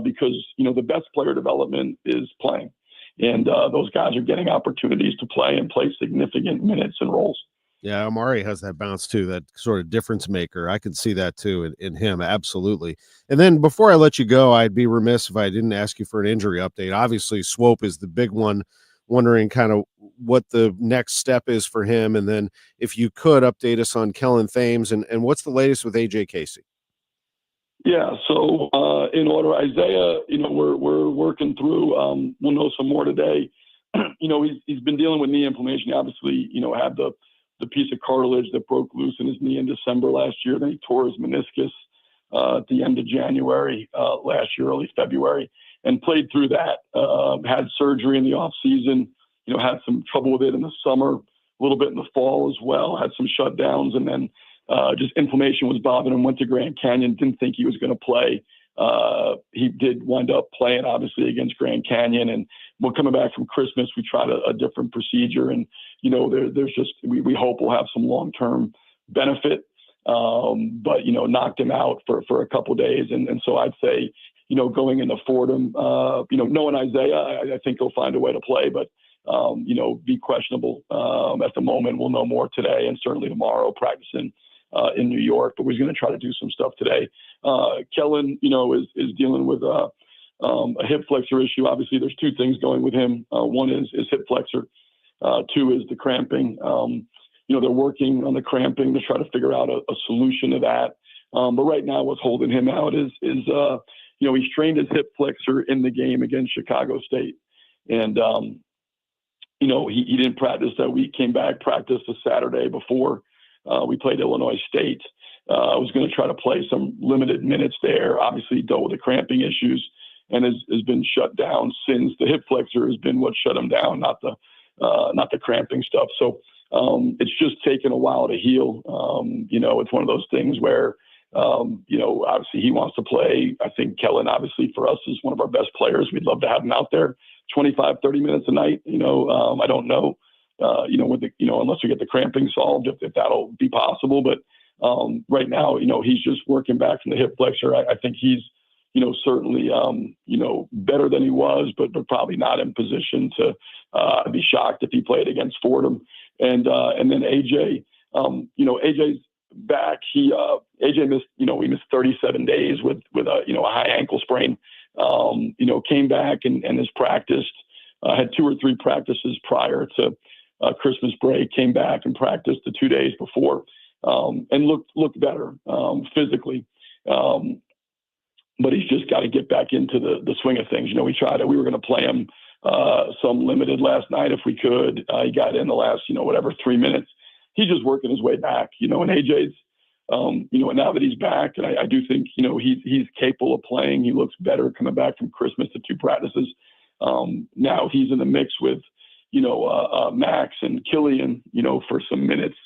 because, the best player development is playing. And those guys are getting opportunities to play and play significant minutes and roles. Yeah, Amari has that bounce too, that sort of difference maker. I can see that too in him, absolutely. And then before I let you go, I'd be remiss if I didn't ask you for an injury update. Obviously, Swope is the big one, wondering kind of what the next step is for him. And then if you could update us on Kellen Thames and what's the latest with AJ Casey? Yeah, so in order, Isaiah, we're working through. We'll know some more today. He's been dealing with knee inflammation. He obviously, had the piece of cartilage that broke loose in his knee in December last year. Then he tore his meniscus at the end of January last year, early February, and played through that. Had surgery in the off season. Had some trouble with it in the summer, a little bit in the fall as well. Had some shutdowns, and then just inflammation was bothering him. Went to Grand Canyon. Didn't think he was going to play. He did wind up playing, obviously, against Grand Canyon. And we're coming back from Christmas. We tried a different procedure, and there's just we hope we'll have some long-term benefit. But knocked him out for a couple of days, and so I'd say going into Fordham, knowing Isaiah, I think he'll find a way to play, but be questionable at the moment. We'll know more today and certainly tomorrow practicing in New York, but we're going to try to do some stuff today. Kellen, is dealing with a hip flexor issue. Obviously, there's 2 things going with him. One is hip flexor. 2 is the cramping. They're working on the cramping to try to figure out a solution to that. But right now, what's holding him out is he strained his hip flexor in the game against Chicago State, and he didn't practice that week. Came back, practiced the Saturday before we played Illinois State. I was going to try to play some limited minutes there. Obviously, dealt with the cramping issues and has been shut down since. The hip flexor has been what shut him down, not the cramping stuff. So it's just taken a while to heal. It's one of those things where, obviously he wants to play. I think Kellen, obviously for us, is one of our best players. We'd love to have him out there 25, 30 minutes a night. I don't know, unless we get the cramping solved, if that'll be possible. But right now, he's just working back from the hip flexor. I think he's, certainly, better than he was, but probably not in position to be shocked if he played against Fordham. And then AJ, AJ's back. AJ missed, we missed 37 days with a high ankle sprain. Came back and has practiced, had 2 or 3 practices prior to Christmas break, came back and practiced the 2 days before, and looked better physically. But he's just got to get back into the swing of things. We were going to play him some limited last night if we could. He got in the last, 3 minutes. He's just working his way back, and AJ's, now that he's back, and I do think, he's capable of playing. He looks better coming back from Christmas to 2 practices. Now he's in the mix with, Max and Killian, for some minutes,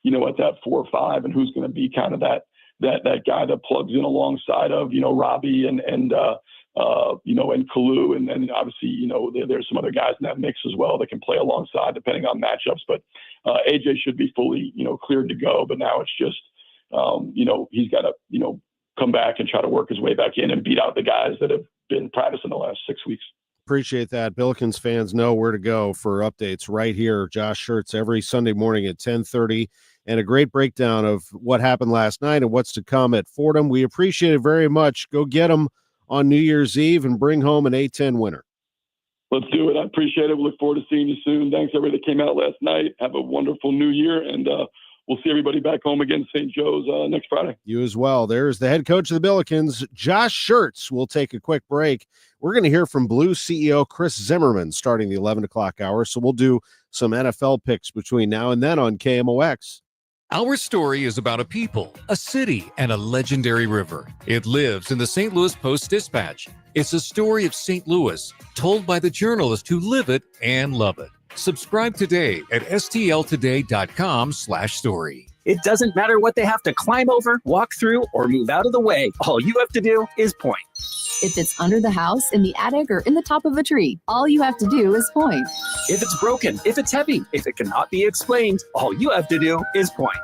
at that 4 or 5, and who's going to be kind of that that guy that plugs in alongside of, Robbie and Kalu. And then obviously, there's some other guys in that mix as well that can play alongside depending on matchups. But AJ should be fully, cleared to go. But now it's just, he's got to, come back and try to work his way back in and beat out the guys that have been practicing the last 6 weeks. Appreciate that. Billikens fans know where to go for updates right here. Josh Schertz every Sunday morning at 10:30, and a great breakdown of what happened last night and what's to come at Fordham. We appreciate it very much. Go get them on New Year's Eve and bring home an A-10 winner. Let's do it. I appreciate it. We look forward to seeing you soon. Thanks everybody that came out last night. Have a wonderful new year, and we'll see everybody back home again, St. Joe's, next Friday. You as well. There's the head coach of the Billikens, Josh Schertz. We'll take a quick break. We're going to hear from Blues CEO Chris Zimmerman starting the 11 o'clock hour, so we'll do some NFL picks between now and then on KMOX. Our story is about a people, a city, and a legendary river. It lives in the St. Louis Post-Dispatch. It's a story of St. Louis, told by the journalists who live it and love it. Subscribe today at stltoday.com/story. It doesn't matter what they have to climb over, walk through, or move out of the way. All you have to do is point. If it's under the house, in the attic, or in the top of a tree, all you have to do is point. If it's broken, if it's heavy, if it cannot be explained, all you have to do is point.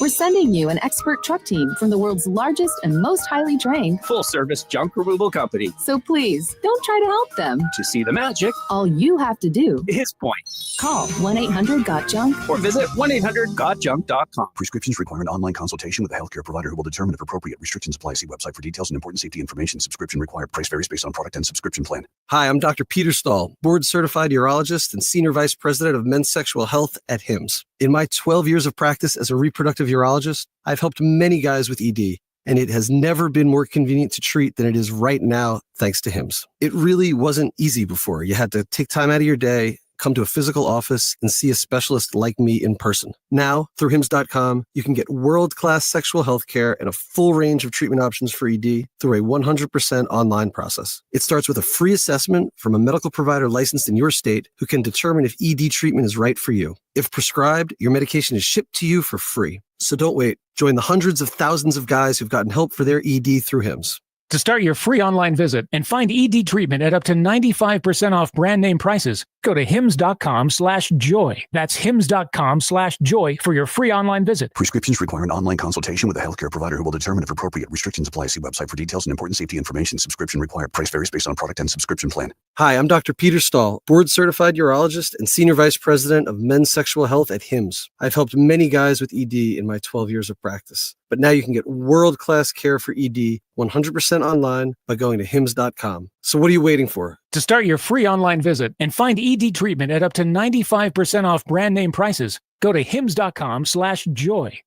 We're sending you an expert truck team from the world's largest and most highly trained full-service junk removal company. So please, don't try to help them. To see the magic, all you have to do is point. Call 1-800-GOT-JUNK or visit 1-800-GOT-JUNK.com. Prescriptions require an online consultation with a healthcare provider who will determine if appropriate. Restrictions apply. See website for details and important safety information. Subscription required. Price varies based on product and subscription plan. Hi, I'm Dr. Peter Stahl, board-certified urologist and senior vice president of men's sexual health at HIMSS. In my 12 years of practice as a reproductive urologist, I've helped many guys with ED, and it has never been more convenient to treat than it is right now, thanks to HIMSS. It really wasn't easy before. You had to take time out of your day, come to a physical office, and see a specialist like me in person. Now, through HIMSS.com, you can get world-class sexual health care and a full range of treatment options for ED through a 100% online process. It starts with a free assessment from a medical provider licensed in your state who can determine if ED treatment is right for you. If prescribed, your medication is shipped to you for free. So don't wait. Join the hundreds of thousands of guys who've gotten help for their ED through HIMSS. To start your free online visit and find ED treatment at up to 95% off brand name prices, go to hims.com/joy. That's hims.com/joy for your free online visit. Prescriptions require an online consultation with a healthcare provider who will determine if appropriate. Restrictions apply. See website for details and important safety information. Subscription required. Price varies based on product and subscription plan. Hi, I'm Dr. Peter Stahl, board-certified urologist and senior vice president of men's sexual health at HIMSS. I've helped many guys with ED in my 12 years of practice. But now you can get world-class care for ED 100% online by going to hims.com. So what are you waiting for? To start your free online visit and find ED treatment at up to 95% off brand name prices, go to hims.com/joy.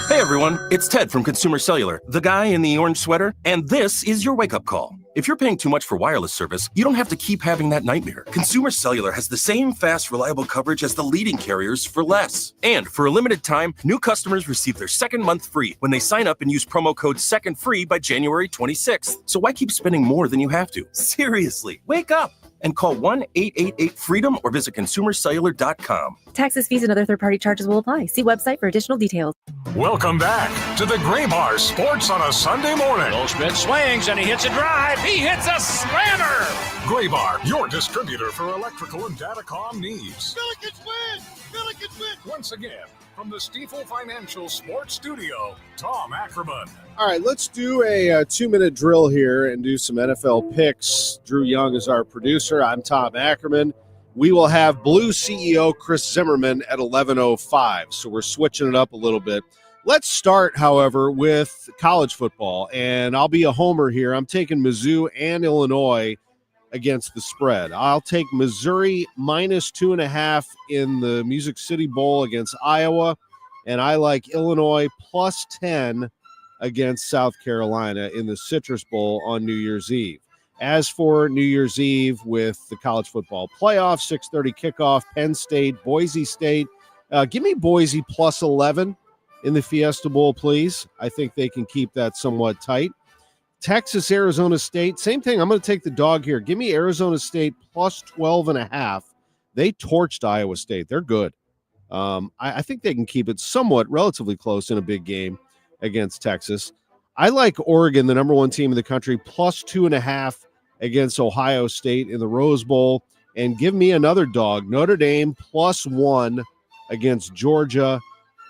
Hey everyone, it's Ted from Consumer Cellular, the guy in the orange sweater, and this is your wake-up call. If you're paying too much for wireless service, you don't have to keep having that nightmare. Consumer Cellular has the same fast, reliable coverage as the leading carriers for less. And for a limited time, new customers receive their second month free when they sign up and use promo code SECONDFREE by January 26th. So why keep spending more than you have to? Seriously, wake up and call 1-888-FREEDOM or visit consumercellular.com. Taxes, fees, and other third-party charges will apply. See website for additional details. Welcome back to the Gray Bar Sports on a Sunday morning. Goldschmidt swings and he hits a drive. He hits a slammer. Gray Bar, your distributor for electrical and datacom needs. Billikens win! Billikens win! Once again, from the Stifel Financial Sports Studio, Tom Ackerman. All right, let's do a 2-minute drill here and do some NFL picks. Drew Young is our producer. I'm Tom Ackerman. We will have Blue CEO Chris Zimmerman at 11:05, so we're switching it up a little bit. Let's start, however, with college football, and I'll be a homer here. I'm taking Mizzou and Illinois against the spread. I'll take Missouri minus 2.5 in the Music City Bowl against Iowa, and I like Illinois plus 10 against South Carolina in the Citrus Bowl on New Year's Eve. As for New Year's Eve with the college football playoff, 6:30 kickoff, Penn State, Boise State. Give me Boise plus 11 in the Fiesta Bowl, please. I think they can keep that somewhat tight. Texas, Arizona State, same thing. I'm going to take the dog here. Give me Arizona State plus 12.5. They torched Iowa State. They're good. I think they can keep it somewhat relatively close in a big game. against Texas. I like Oregon, the number 1 team in the country, plus 2.5 against Ohio State in the Rose Bowl. And give me another dog, Notre Dame, plus 1 against Georgia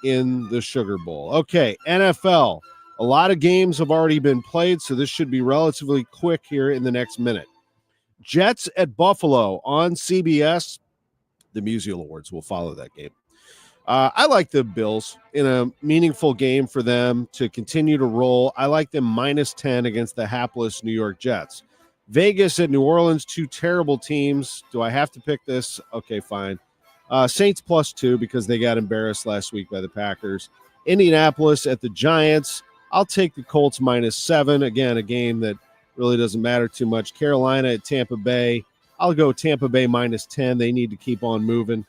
in the Sugar Bowl. Okay, NFL. A lot of games have already been played, so this should be relatively quick here in the next minute. Jets at Buffalo on CBS. The Musial Awards will follow that game. I like the Bills in a meaningful game for them to continue to roll. I like them minus 10 against the hapless New York Jets. Vegas at New Orleans, 2 terrible teams. Do I have to pick this? Okay, fine. Saints plus 2 because they got embarrassed last week by the Packers. Indianapolis at the Giants. I'll take the Colts minus 7. Again, a game that really doesn't matter too much. Carolina at Tampa Bay. I'll go Tampa Bay minus 10. They need to keep on moving.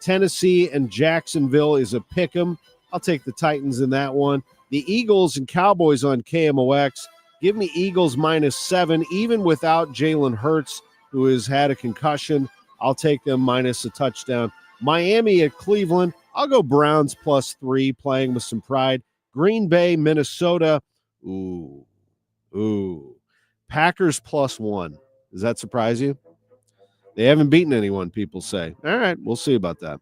Tennessee and Jacksonville is a pick'em. I'll take the Titans in that one. The Eagles and Cowboys on KMOX. Give me Eagles minus 7, even without Jalen Hurts, who has had a concussion. I'll take them minus a touchdown. Miami at Cleveland. I'll go Browns plus 3, playing with some pride. Green Bay, Minnesota. Ooh. Packers plus 1. Does that surprise you? They haven't beaten anyone, people say. All right, we'll see about that.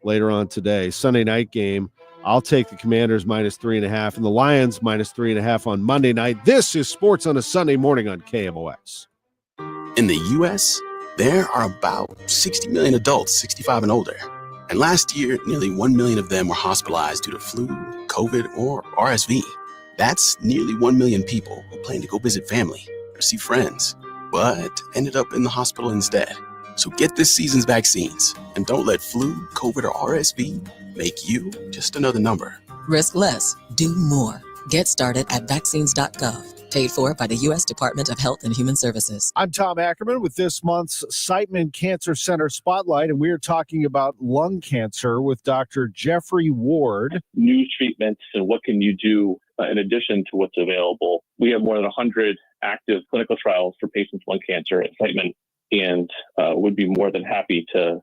Later on today, Sunday night game, I'll take the Commanders minus 3.5 and the Lions minus 3.5 on Monday night. This is Sports on a Sunday morning on KMOX. In the U.S., there are about 60 million adults 65 and older. And last year, nearly 1 million of them were hospitalized due to flu, COVID, or RSV. That's nearly 1 million people who plan to go visit family or see friends, but ended up in the hospital instead. So get this season's vaccines and don't let flu, COVID, or RSV make you just another number. Risk less, do more. Get started at vaccines.gov. Paid for by the U.S. Department of Health and Human Services. I'm Tom Ackerman with this month's Siteman Cancer Center Spotlight, and we're talking about lung cancer with Dr. Jeffrey Ward. New treatments and what can you do in addition to what's available. We have more than 100 active clinical trials for patients with lung cancer at Siteman, and would be more than happy to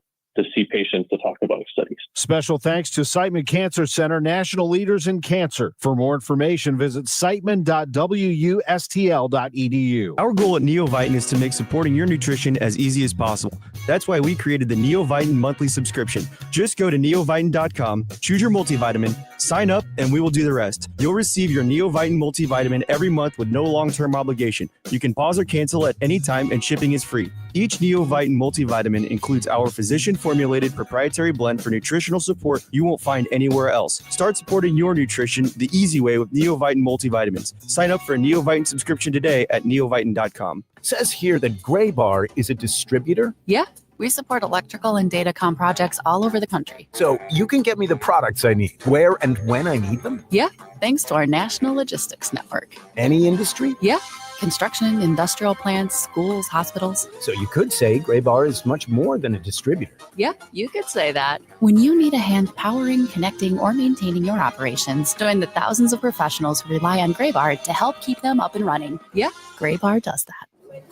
see patients to talk about studies. Special thanks to Siteman Cancer Center, national leaders in cancer. For more information, visit siteman.wustl.edu. Our goal at Neovitin is to make supporting your nutrition as easy as possible. That's why we created the Neovitin monthly subscription. Just go to neovitin.com, choose your multivitamin, sign up, and we will do the rest. You'll receive your Neovitin multivitamin every month with no long-term obligation. You can pause or cancel at any time, and shipping is free. Each Neovitin multivitamin includes our physician-formulated proprietary blend for nutritional support you won't find anywhere else. Start supporting your nutrition the easy way with Neovitin multivitamins. Sign up for a Neovitin subscription today at neovitin.com. Says here that Graybar is a distributor. Yeah, we support electrical and datacom projects all over the country. So you can get me the products I need, where and when I need them? Yeah, thanks to our national logistics network. Any industry? Yeah. Construction, industrial plants, schools, hospitals. So you could say Graybar is much more than a distributor. Yeah, you could say that. When you need a hand powering, connecting, or maintaining your operations, join the thousands of professionals who rely on Graybar to help keep them up and running. Yeah, Graybar does that.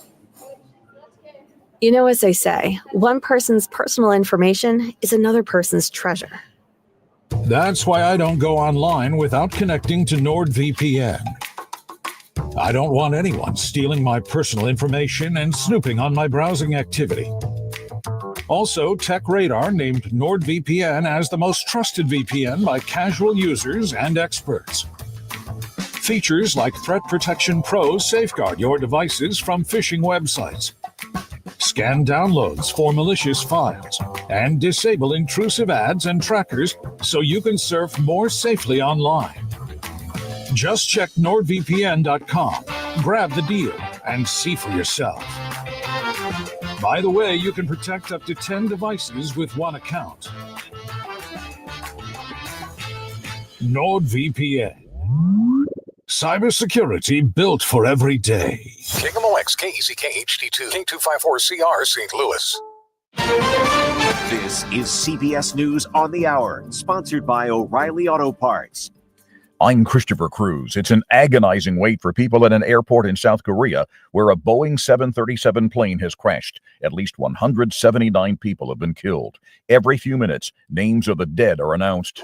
You know, as they say, one person's personal information is another person's treasure. That's why I don't go online without connecting to NordVPN. I don't want anyone stealing my personal information and snooping on my browsing activity. Also, TechRadar named NordVPN as the most trusted VPN by casual users and experts. Features like Threat Protection Pro safeguard your devices from phishing websites. Scan downloads for malicious files and disable intrusive ads and trackers so you can surf more safely online. Just check NordVPN.com, grab the deal, and see for yourself. By the way, you can protect up to 10 devices with one account. NordVPN. Cybersecurity built for every day. KMOX, KEZK, HD2, K254CR, St. Louis. This is CBS News on the Hour, sponsored by O'Reilly Auto Parts. I'm Christopher Cruz. It's an agonizing wait for people at an airport in South Korea where a Boeing 737 plane has crashed. At least 179 people have been killed. Every few minutes, names of the dead are announced.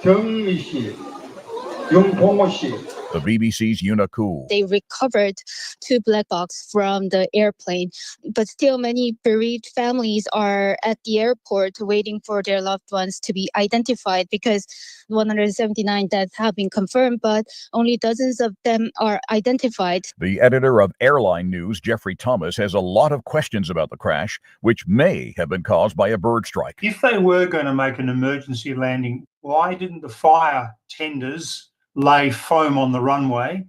The BBC's Yuna Koo. They recovered 2 black boxes from the airplane, but still many bereaved families are at the airport waiting for their loved ones to be identified because 179 deaths have been confirmed, but only dozens of them are identified. The editor of Airline News, Jeffrey Thomas, has a lot of questions about the crash, which may have been caused by a bird strike. If they were going to make an emergency landing, why didn't the fire tenders lay foam on the runway?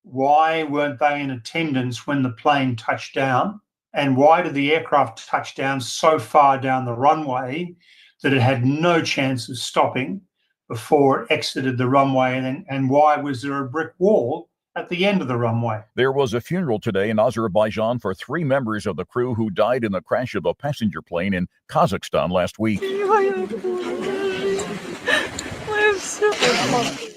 Why weren't they in attendance when the plane touched down? And why did the aircraft touch down so far down the runway that it had no chance of stopping before it exited the runway? And why was there a brick wall at the end of the runway? There was a funeral today in Azerbaijan for 3 members of the crew who died in the crash of a passenger plane in Kazakhstan last week.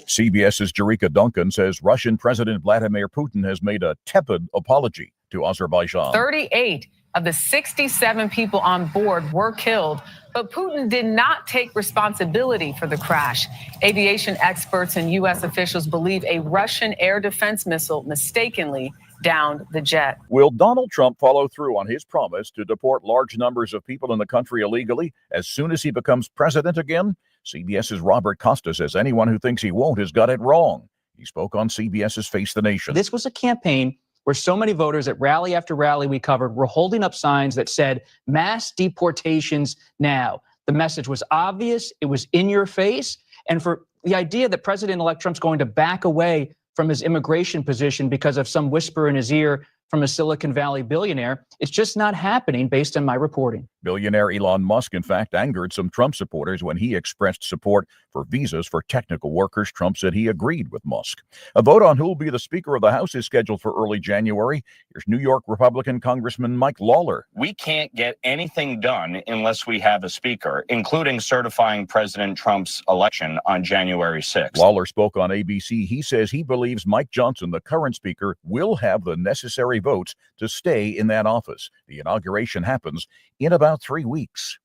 CBS's Jerika Duncan says Russian President Vladimir Putin has made a tepid apology to Azerbaijan. 38 of the 67 people on board were killed, but Putin did not take responsibility for the crash. Aviation experts and U.S. officials believe a Russian air defense missile mistakenly downed the jet. Will Donald Trump follow through on his promise to deport large numbers of people in the country illegally as soon as he becomes president again? CBS's Robert Costa says anyone who thinks he won't has got it wrong. He spoke on CBS's Face the Nation. This was a campaign where so many voters at rally after rally we covered were holding up signs that said mass deportations now. The message was obvious. It was in your face. And for the idea that President-elect Trump's going to back away from his immigration position because of some whisper in his ear from a Silicon Valley billionaire, it's just not happening based on my reporting. Billionaire Elon Musk, in fact, angered some Trump supporters when he expressed support for visas for technical workers. Trump said he agreed with Musk. A vote on who will be the Speaker of the House is scheduled for early January. Here's New York Republican Congressman Mike Lawler. We can't get anything done unless we have a speaker, including certifying President Trump's election on January 6th. Lawler spoke on ABC. He says he believes Mike Johnson, the current Speaker, will have the necessary votes to stay in that office. The inauguration happens in about 3 weeks.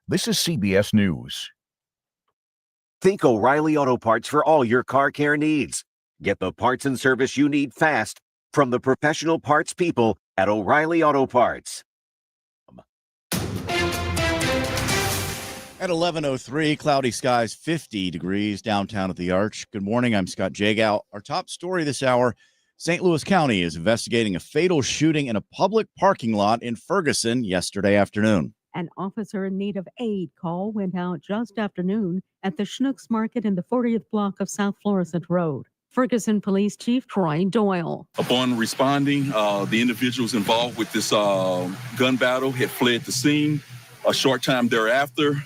This is CBS News. Think O'Reilly Auto Parts for all your car care needs. Get the parts and service you need fast from the professional parts people at O'Reilly Auto Parts. At 11:03, cloudy skies, 50 degrees downtown at the Arch. Good morning. I'm Scott Jagow. Our top story this hour: St. Louis County is investigating a fatal shooting in a public parking lot in Ferguson yesterday afternoon. An officer in need of aid call went out just after noon at the Schnucks Market in the 40th block of South Florissant Road. Ferguson Police Chief Troy Doyle. Upon responding, the individuals involved with this gun battle had fled the scene. A short time thereafter,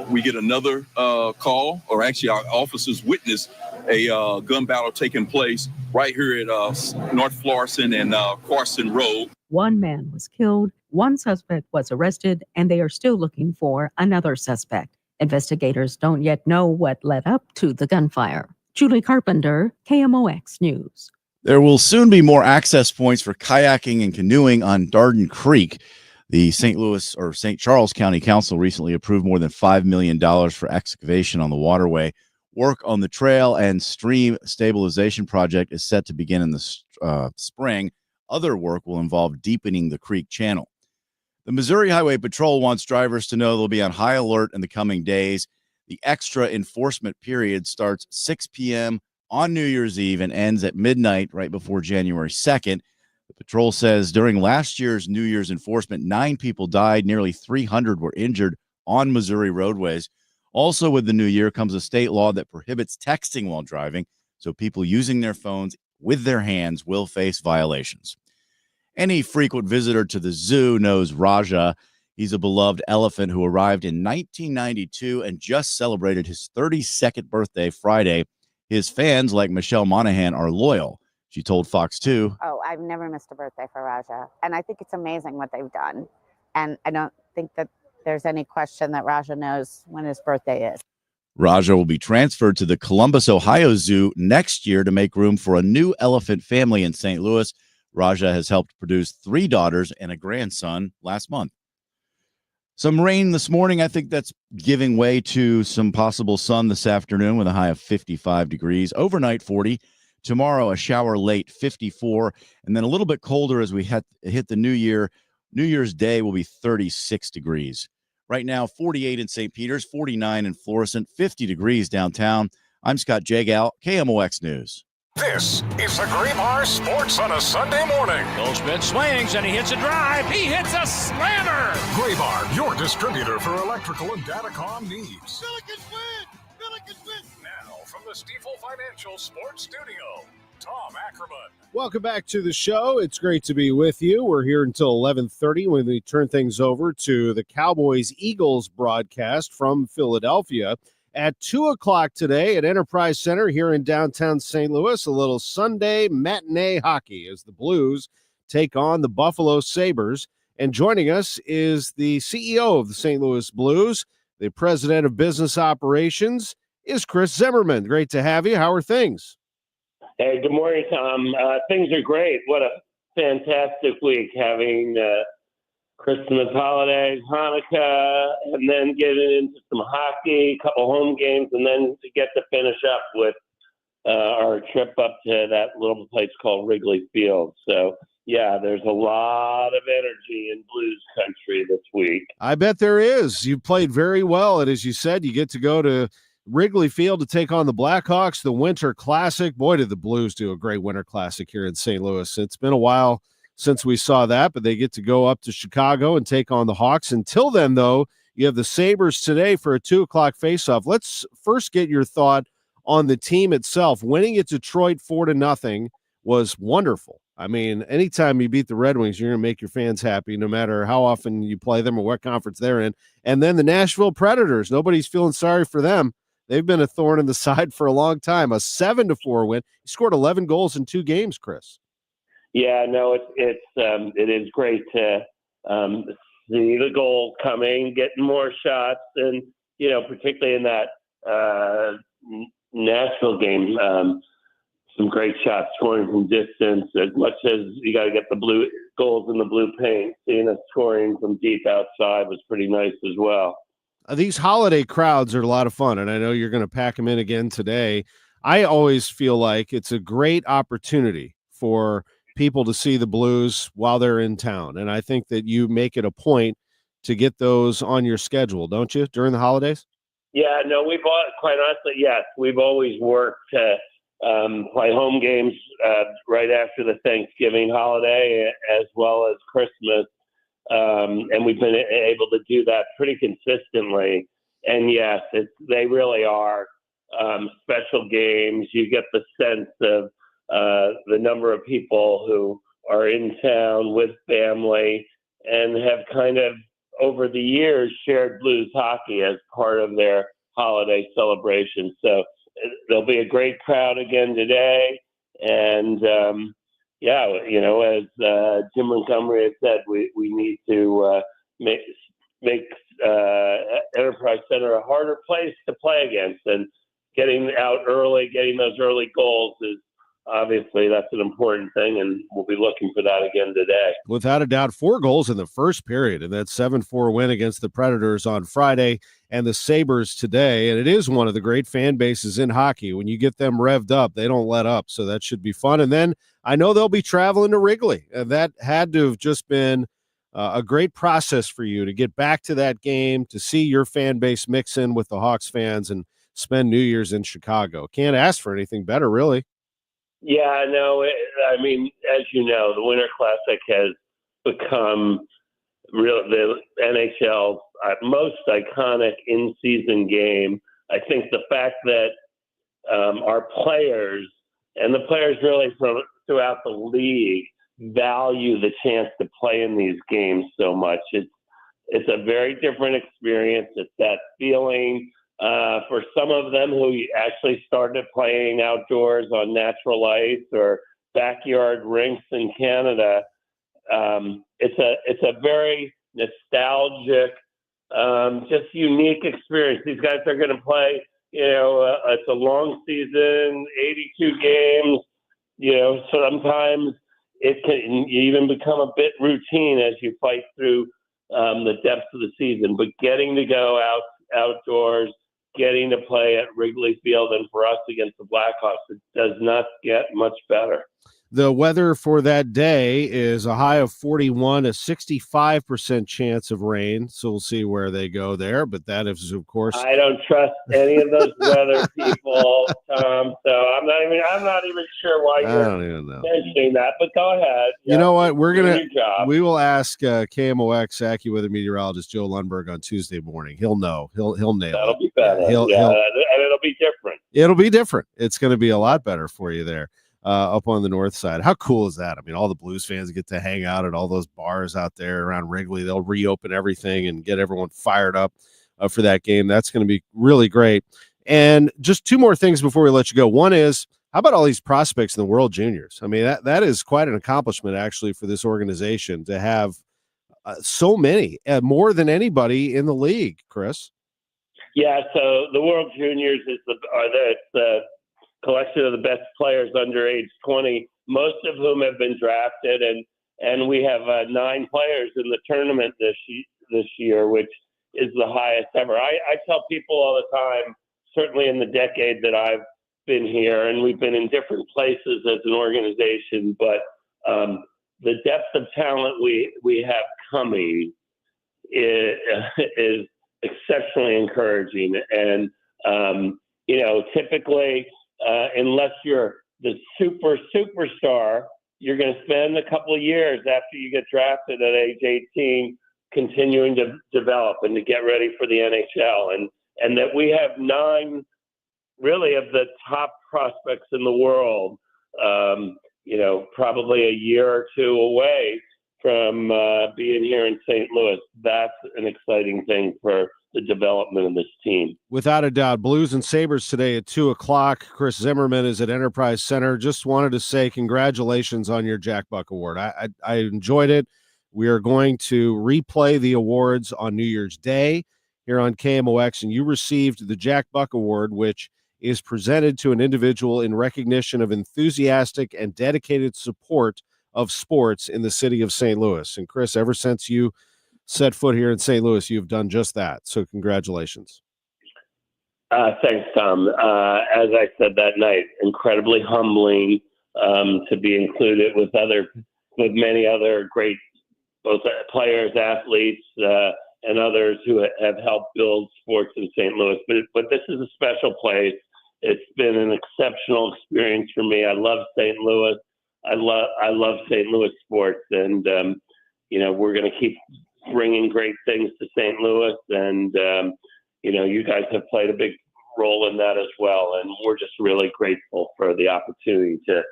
we get another call, or actually our officers witnessed a gun battle taking place right here at North Florissant and Carson Road. One man was killed, one suspect was arrested, and they are still looking for another suspect. Investigators don't yet know what led up to the gunfire. Julie Carpenter, KMOX News. There will soon be more access points for kayaking and canoeing on Darden Creek. The St. Charles County Council recently approved more than $5 million for excavation on the waterway. Work on the trail and stream stabilization project is set to begin in the spring. Other work will involve deepening the creek channel. The Missouri Highway Patrol wants drivers to know they'll be on high alert in the coming days. The extra enforcement period starts 6 p.m. on New Year's Eve and ends at midnight right before January 2nd. The patrol says during last year's New Year's enforcement, 9 people died, nearly 300 were injured on Missouri roadways. Also with the new year comes a state law that prohibits texting while driving, so people using their phones with their hands will face violations. Any frequent visitor to the zoo knows Raja. He's a beloved elephant who arrived in 1992 and just celebrated his 32nd birthday Friday. His fans, like Michelle Monahan, are loyal. She told Fox 2. Oh, I've never missed a birthday for Raja. And I think it's amazing what they've done. And I don't think that there's any question that Raja knows when his birthday is. Raja will be transferred to the Columbus, Ohio Zoo next year to make room for a new elephant family in St. Louis. Raja has helped produce 3 daughters and a grandson last month. Some rain this morning. I think that's giving way to some possible sun this afternoon with a high of 55 degrees. Overnight 40. Tomorrow, a shower late, 54. And then a little bit colder as we hit the new year. New Year's Day will be 36 degrees. Right now, 48 in St. Peter's, 49 in Florissant, 50 degrees downtown. I'm Scott Jagal, KMOX News. This is the Graybar Sports on a Sunday morning. Goldschmidt swings and he hits a drive. He hits a slammer. Graybar, your distributor for electrical and datacom needs. Billikens win! Billikens win! Now from the Stifel Financial Sports Studio, Tom Ackerman. Welcome back to the show. It's great to be with you. We're here until 11:30 when we turn things over to the Cowboys-Eagles broadcast from Philadelphia. At 2 o'clock today at Enterprise Center here in downtown St. Louis, a little Sunday matinee hockey as the Blues take on the Buffalo Sabres. And joining us is the CEO of the St. Louis Blues, the president of business operations, is Chris Zimmerman. Great to have you. How are things? Hey, good morning, Tom. Things are great. What a fantastic week having Christmas holidays, Hanukkah, and then getting into some hockey, a couple home games, and then to get to finish up with our trip up to that little place called Wrigley Field. So, yeah, there's a lot of energy in Blues country this week. I bet there is. You played very well, and as you said, you get to go to Wrigley Field to take on the Blackhawks, the Winter Classic. Boy, did the Blues do a great Winter Classic here in St. Louis. It's been a while since we saw that, but they get to go up to Chicago and take on the Hawks. Until then, though, you have the Sabres today for a 2 o'clock faceoff. Let's first get your thought on the team itself. Winning at Detroit 4-0 was wonderful. I mean, anytime you beat the Red Wings, you're going to make your fans happy, no matter how often you play them or what conference they're in. And then the Nashville Predators, nobody's feeling sorry for them. They've been a thorn in the side for a long time. A 7-4 win. He scored 11 goals in 2 games, Chris. Yeah, no, it is great to see the goal coming, getting more shots, and particularly in that Nashville game, some great shots, scoring from distance. As much as you got to get the blue goals in the blue paint, seeing us scoring from deep outside was pretty nice as well. These holiday crowds are a lot of fun, and I know you're going to pack them in again today. I always feel like it's a great opportunity for people to see the Blues while they're in town. And I think that you make it a point to get those on your schedule, don't you, during the holidays? Yeah, no, quite honestly, yes. We've always worked to play home games right after the Thanksgiving holiday as well as Christmas. And we've been able to do that pretty consistently. And yes, they really are special games. You get the sense of the number of people who are in town with family and have kind of over the years shared Blues hockey as part of their holiday celebration. So there'll be a great crowd again today. And as Jim Montgomery has said, we need to make Enterprise Center a harder place to play against. And getting out early, getting those early goals is obviously that's an important thing, and we'll be looking for that again today. Without a doubt, 4 goals in the first period, and that 7-4 win against the Predators on Friday and the Sabres today. And it is one of the great fan bases in hockey. When you get them revved up, they don't let up, so that should be fun. And then I know they'll be traveling to Wrigley, and that had to have just been a great process for you to get back to that game, to see your fan base mix in with the Hawks fans and spend New Year's in Chicago. Can't ask for anything better, really. Yeah, no, I mean, as you know, the Winter Classic has become the NHL's most iconic in-season game. I think the fact that our players, and the players really from throughout the league, value the chance to play in these games so much. It's a very different experience. It's that feeling for some of them who actually started playing outdoors on natural ice or backyard rinks in Canada. It's a very nostalgic, just unique experience. These guys are going to play, it's a long season, 82 games, sometimes it can even become a bit routine as you fight through the depths of the season, but getting to go outdoors, getting to play at Wrigley Field, and for us against the Blackhawks, it does not get much better. The weather for that day is a high of 41, a 65% chance of rain. So we'll see where they go there. But that is, of course, I don't trust any of those weather people, Tom. So I'm not even sure why I you're don't even know. mentioning that. But go ahead. You know what? We will ask KMOX AccuWeather meteorologist Joe Lundberg on Tuesday morning. He'll know. He'll nail That'll it. be better. And it'll be different. It'll be different. It's going to be a lot better for you there. Up on the north side. How cool is that? I mean, all the Blues fans get to hang out at all those bars out there around Wrigley. They'll reopen everything and get everyone fired up for that game. That's going to be really great. And just two more things before we let you go. One is, how about all these prospects in the World Juniors? I mean, that is quite an accomplishment, actually, for this organization to have so many, more than anybody in the league, Chris. Yeah, so the World Juniors is the collection of the best players under age 20, most of whom have been drafted, and we have 9 players in the tournament this year, which is the highest ever. I tell people all the time, certainly in the decade that I've been here, and we've been in different places as an organization, but the depth of talent we have coming is exceptionally encouraging. And typically, unless you're the superstar, you're going to spend a couple of years after you get drafted at age 18 continuing to develop and to get ready for the NHL. And that we have 9 really of the top prospects in the world, probably a year or 2 away from being here in St. Louis. That's an exciting thing for the development of this team. Without a doubt. Blues and Sabres today at 2:00. Chris Zimmerman is at Enterprise Center. Just wanted to say congratulations on your Jack Buck Award. I enjoyed it. We are going to replay the awards on New Year's Day here on KMOX, and you received the Jack Buck Award, which is presented to an individual in recognition of enthusiastic and dedicated support of sports in the city of St. Louis. And Chris, ever since you set foot here in St. Louis, you've done just that. So congratulations. Thanks, Tom. As I said that night, incredibly humbling to be included with many other great both players, athletes, and others who have helped build sports in St. Louis. But this is a special place. It's been an exceptional experience for me. I love St. Louis. I love St. Louis sports, and we're going to keep bringing great things to St. Louis, and you guys have played a big role in that as well, and we're just really grateful for the opportunity to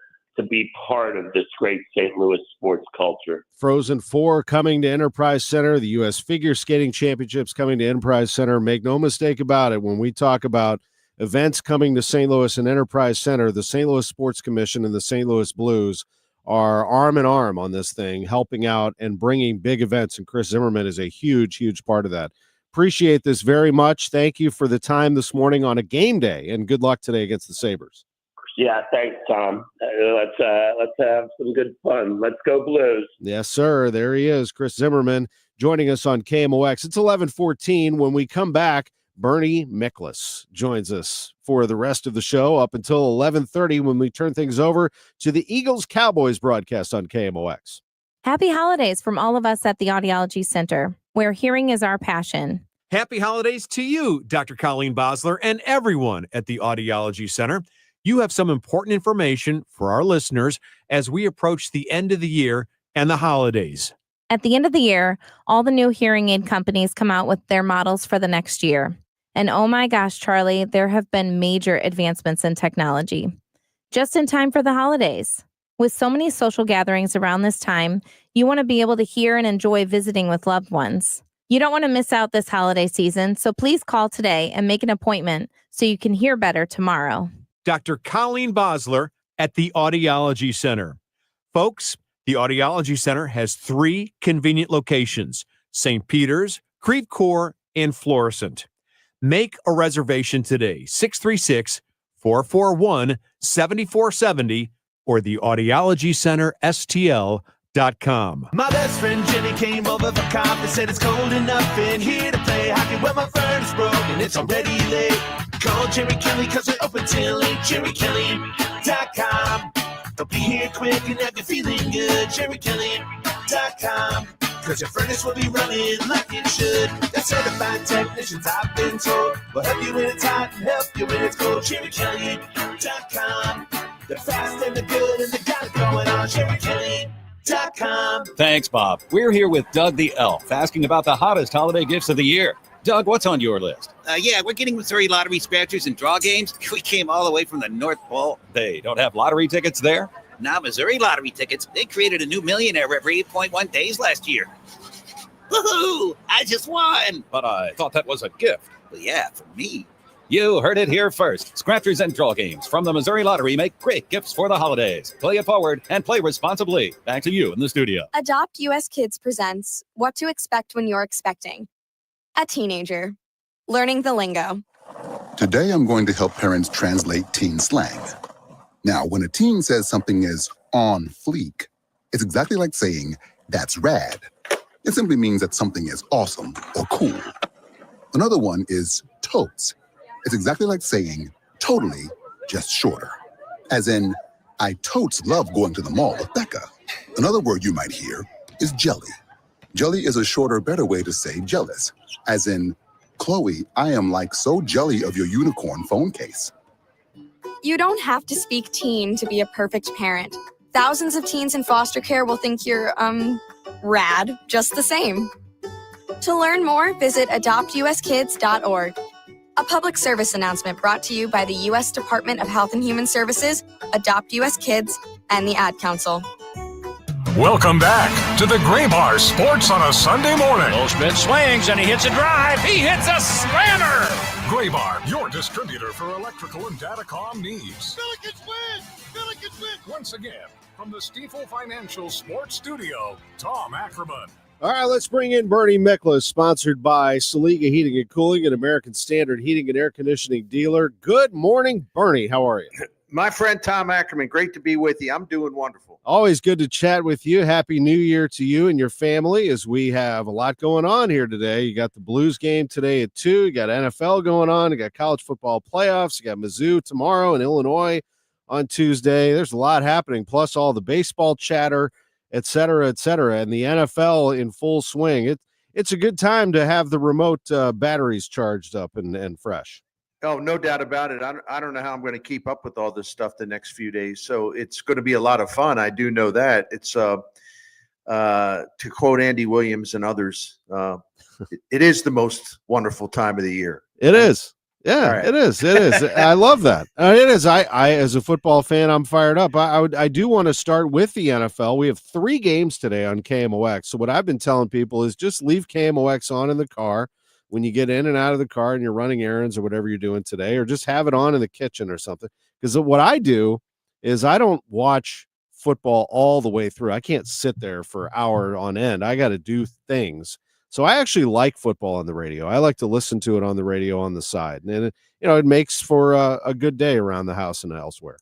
be part of this great St. Louis sports culture. Frozen 4 coming to Enterprise Center, the U.S. Figure Skating Championships coming to Enterprise Center. Make no mistake about it, when we talk about events coming to St. Louis and Enterprise Center, the St. Louis Sports Commission and the St. Louis Blues are arm in arm on this thing, helping out and bringing big events, and Chris Zimmerman is a huge, huge part of that. Appreciate this very much. Thank you for the time this morning on a game day, and good luck today against the Sabres. Yeah, thanks, Tom. Let's have some good fun. Let's go Blues. Yes, sir. There he is, Chris Zimmerman, joining us on KMOX. It's 11:14. When we come back, Bernie Miklasz joins us for the rest of the show up until 11:30 when we turn things over to the Eagles-Cowboys broadcast on KMOX. Happy holidays from all of us at the Audiology Center, where hearing is our passion. Happy holidays to you, Dr. Colleen Bosler, and everyone at the Audiology Center. You have some important information for our listeners as we approach the end of the year and the holidays. At the end of the year, all the new hearing aid companies come out with their models for the next year. And oh my gosh, Charlie, there have been major advancements in technology. Just in time for the holidays. With so many social gatherings around this time, you want to be able to hear and enjoy visiting with loved ones. You don't want to miss out this holiday season, so please call today and make an appointment so you can hear better tomorrow. Dr. Colleen Bosler at the Audiology Center. Folks, the Audiology Center has 3 convenient locations: St. Peter's, Creve Coeur, and Florissant. Make a reservation today, 636-441-7470 or the Audiology Center STL.com. My best friend Jenny came over for coffee, said it's cold enough in here to play hockey. Well, my furnace broke and it's already late. Call Jerry Kelly cause we're open till 8. JerryKelly.com. They'll be here quick and have you feeling good. JerryKelly.com. Cause your furnace will be running like it should. They're certified technicians, I've been told. Will help you when it's hot and help you when it's cold. JerryKelly.com. They're fast and they're good and they got it going on. JerryKelly.com. Thanks, Bob. We're here with Doug the Elf, asking about the hottest holiday gifts of the year. Doug, what's on your list? Yeah, we're getting Missouri lottery scratchers and draw games. We came all the way from the North Pole. They don't have lottery tickets there? Now Missouri lottery tickets. They created a new millionaire every 8.1 days last year. Woohoo! I just won! But I thought that was a gift. Well, yeah, for me. You heard it here first. Scratchers and draw games from the Missouri Lottery make great gifts for the holidays. Play it forward and play responsibly. Back to you in the studio. Adopt US Kids presents What to Expect When You're Expecting. A teenager. Learning the lingo. Today I'm going to help parents translate teen slang. Now, when a teen says something is on fleek, it's exactly like saying, that's rad. It simply means that something is awesome or cool. Another one is totes. It's exactly like saying totally, just shorter. As in, I totes love going to the mall with Becca. Another word you might hear is jelly. Jelly is a shorter, better way to say jealous. As in, Chloe, I am like so jelly of your unicorn phone case. You don't have to speak teen to be a perfect parent. Thousands of teens in foster care will think you're, rad just the same. To learn more, visit adoptuskids.org. A public service announcement brought to you by the U.S. Department of Health and Human Services, Adopt U.S. Kids, and the Ad Council. Welcome back to the Gray Bar Sports on a Sunday morning. Goldschmidt swings and he hits a drive. He hits a slammer. Gray Bar, your distributor for electrical and datacom needs. Billikens win! Billikens win! Once again, from the Stifel Financial Sports Studio, Tom Ackerman. All right, let's bring in Bernie Miklasz, sponsored by Saliga Heating and Cooling, an American Standard heating and air conditioning dealer. Good morning, Bernie. How are you? My friend Tom Ackerman, great to be with you. I'm doing wonderful. Always good to chat with you. Happy New Year to you and your family, as we have a lot going on here today. You got the Blues game today at 2. You got NFL going on. You got college football playoffs. You got Mizzou tomorrow and Illinois on Tuesday. There's a lot happening, plus all the baseball chatter, et cetera, and the NFL in full swing. It's a good time to have the remote batteries charged up and fresh. Oh, no doubt about it. I don't know how I'm going to keep up with all this stuff the next few days. So it's going to be a lot of fun. I do know that. It's to quote Andy Williams and others, it is the most wonderful time of the year. It is. Yeah, right. It is. I love that. It is. I as a football fan, I'm fired up. I do want to start with the NFL. We have 3 games today on KMOX. So what I've been telling people is just leave KMOX on in the car when you get in and out of the car and you're running errands or whatever you're doing today, or just have it on in the kitchen or something. Because what I do is I don't watch football all the way through. I can't sit there for an hour on end. I got to do things. So I actually like football on the radio. I like to listen to it on the radio on the side. And, it makes for a good day around the house and elsewhere.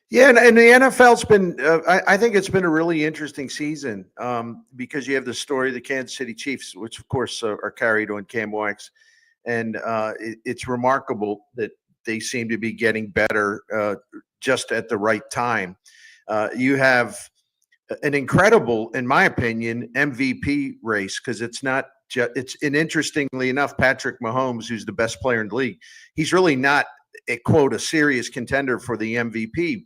Yeah, and the NFL's been, I think it's been a really interesting season because you have the story of the Kansas City Chiefs, which, of course, are carried on KMOX. And it's remarkable that they seem to be getting better just at the right time. You have an incredible, in my opinion, MVP race because it's not just, and interestingly enough, Patrick Mahomes, who's the best player in the league, he's really not a serious contender for the MVP.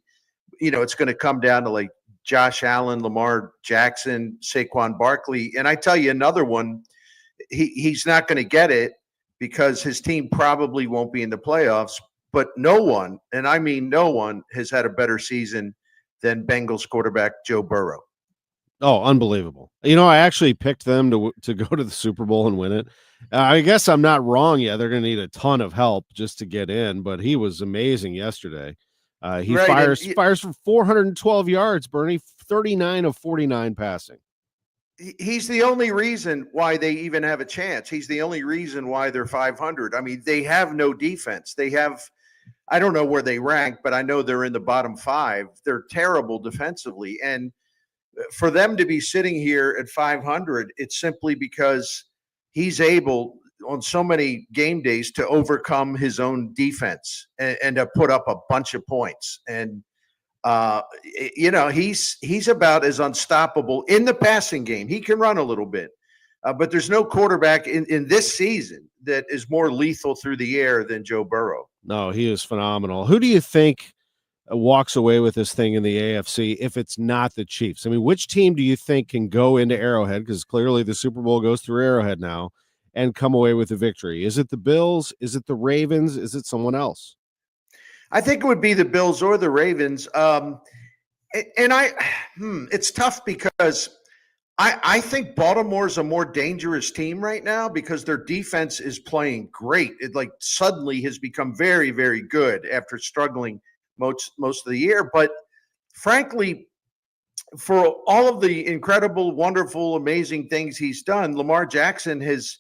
It's going to come down to like Josh Allen, Lamar Jackson, Saquon Barkley. And I tell you another one, he's not going to get it because his team probably won't be in the playoffs. But no one, and I mean no one, has had a better season than Bengals quarterback Joe Burrow. Oh, unbelievable. I actually picked them to go to the Super Bowl and win it. I guess I'm not wrong. Yeah, they're going to need a ton of help just to get in, but he was amazing yesterday. He fires for 412 yards, Bernie, 39 of 49 passing. He's the only reason why they even have a chance. He's the only reason why they're 500. I mean, they have no defense. They have, I don't know where they rank, but I know they're in the bottom 5. They're terrible defensively. And for them to be sitting here at 500, it's simply because he's able on so many game days to overcome his own defense and to put up a bunch of points. And he's about as unstoppable in the passing game. He can run a little bit, but there's no quarterback in this season that is more lethal through the air than Joe Burrow. No, he is phenomenal. Who do you think walks away with this thing in the AFC if it's not the Chiefs? I mean, which team do you think can go into Arrowhead, because clearly the Super Bowl goes through Arrowhead now, and come away with a victory? Is it the Bills? Is it the Ravens? Is it someone else? I think it would be the Bills or the Ravens. It's tough because I think Baltimore's a more dangerous team right now because their defense is playing great. It suddenly has become very, very good after struggling most of the year. But frankly, for all of the incredible, wonderful, amazing things he's done, Lamar Jackson has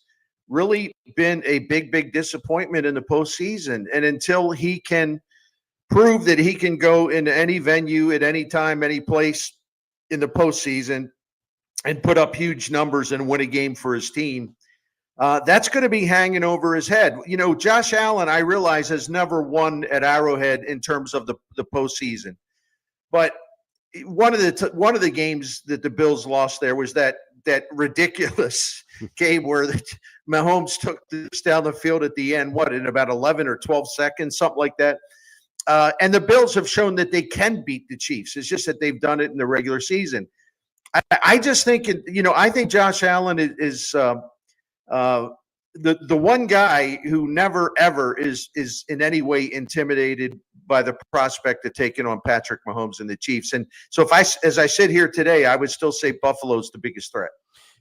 really been a big, big disappointment in the postseason. And until he can prove that he can go into any venue at any time, any place in the postseason and put up huge numbers and win a game for his team, that's going to be hanging over his head. Josh Allen, I realize, has never won at Arrowhead in terms of the postseason. But one of the games that the Bills lost there was that ridiculous game where Mahomes took this down the field at the end, in about 11 or 12 seconds, something like that. And the Bills have shown that they can beat the Chiefs. It's just that they've done it in the regular season. I just think, I think Josh Allen is the one guy who never, ever is in any way intimidated by the prospect of taking on Patrick Mahomes and the Chiefs. And so as I sit here today, I would still say Buffalo's the biggest threat.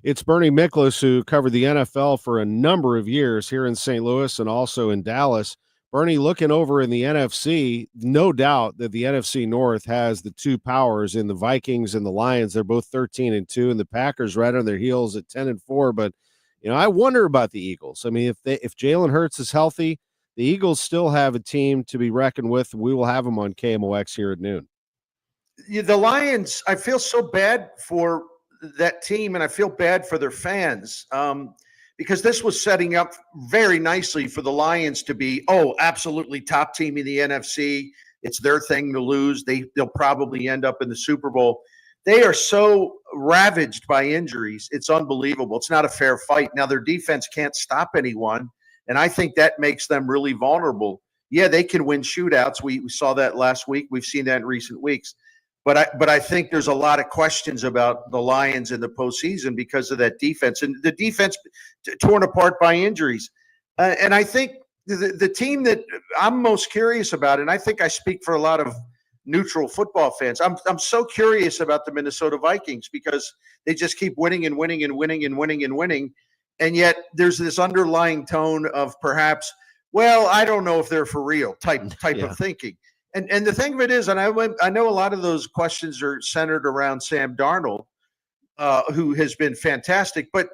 It's Bernie Miklasz, who covered the NFL for a number of years here in St. Louis and also in Dallas. Bernie, looking over in the NFC, no doubt that the NFC North has the two powers in the Vikings and the Lions. They're both 13-2, and the Packers right on their heels at 10-4. But I wonder about the Eagles. I mean, if Jalen Hurts is healthy, the Eagles still have a team to be reckoned with. We will have them on KMOX here at noon. The Lions, I feel so bad for that team, and I feel bad for their fans. Because this was setting up very nicely for the Lions to be, absolutely top team in the NFC. It's their thing to lose. They'll probably end up in the Super Bowl. They are so ravaged by injuries. It's unbelievable. It's not a fair fight. Now, their defense can't stop anyone, and I think that makes them really vulnerable. Yeah, they can win shootouts. We saw that last week. We've seen that in recent weeks. But I think there's a lot of questions about the Lions in the postseason because of that defense, and the defense torn apart by injuries. And I think the team that I'm most curious about, and I think I speak for a lot of neutral football fans, I'm so curious about the Minnesota Vikings because they just keep winning and winning and winning and winning and winning. And yet there's this underlying tone of perhaps, I don't know if they're for real type of thinking. And the thing of it is, and I know a lot of those questions are centered around Sam Darnold, who has been fantastic, but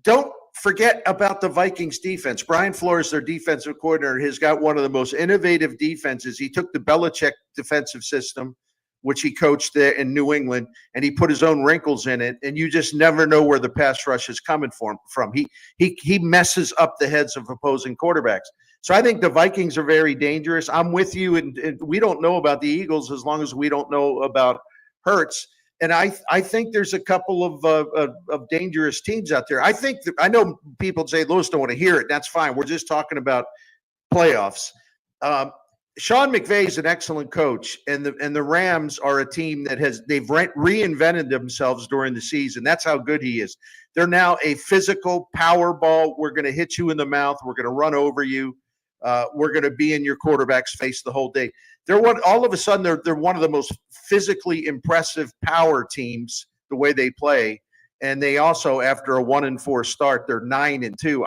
don't forget about the Vikings defense. Brian Flores, their defensive coordinator, has got one of the most innovative defenses. He took the Belichick defensive system, which he coached there in New England, and he put his own wrinkles in it, and you just never know where the pass rush is coming from. He messes up the heads of opposing quarterbacks. So I think the Vikings are very dangerous. I'm with you, and we don't know about the Eagles as long as we don't know about Hurts. And I think there's a couple of dangerous teams out there. I know people say Lewis don't want to hear it. That's fine. We're just talking about playoffs. Sean McVay is an excellent coach, and the Rams are a team that they've reinvented themselves during the season. That's how good he is. They're now a physical power ball. We're going to hit you in the mouth. We're going to run over you. We're going to be in your quarterback's face the whole day. All of a sudden, they're one of the most physically impressive power teams the way they play. And they also, after a 1-4 start, they're 9-2.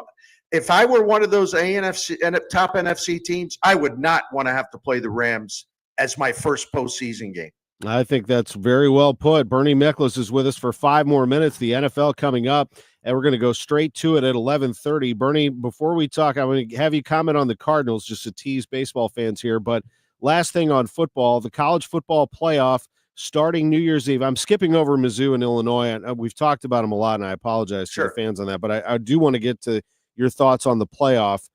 If I were one of those top NFC teams, I would not want to have to play the Rams as my first postseason game. I think that's very well put. Bernie Miklasz is with us for 5 more minutes. The NFL coming up, and we're going to go straight to it at 11:30. Bernie, before we talk, I'm going to have you comment on the Cardinals, just to tease baseball fans here. But last thing on football, the college football playoff starting New Year's Eve. I'm skipping over Mizzou and Illinois. We've talked about them a lot, and I apologize to the fans on that. But I do want to get to your thoughts on the playoff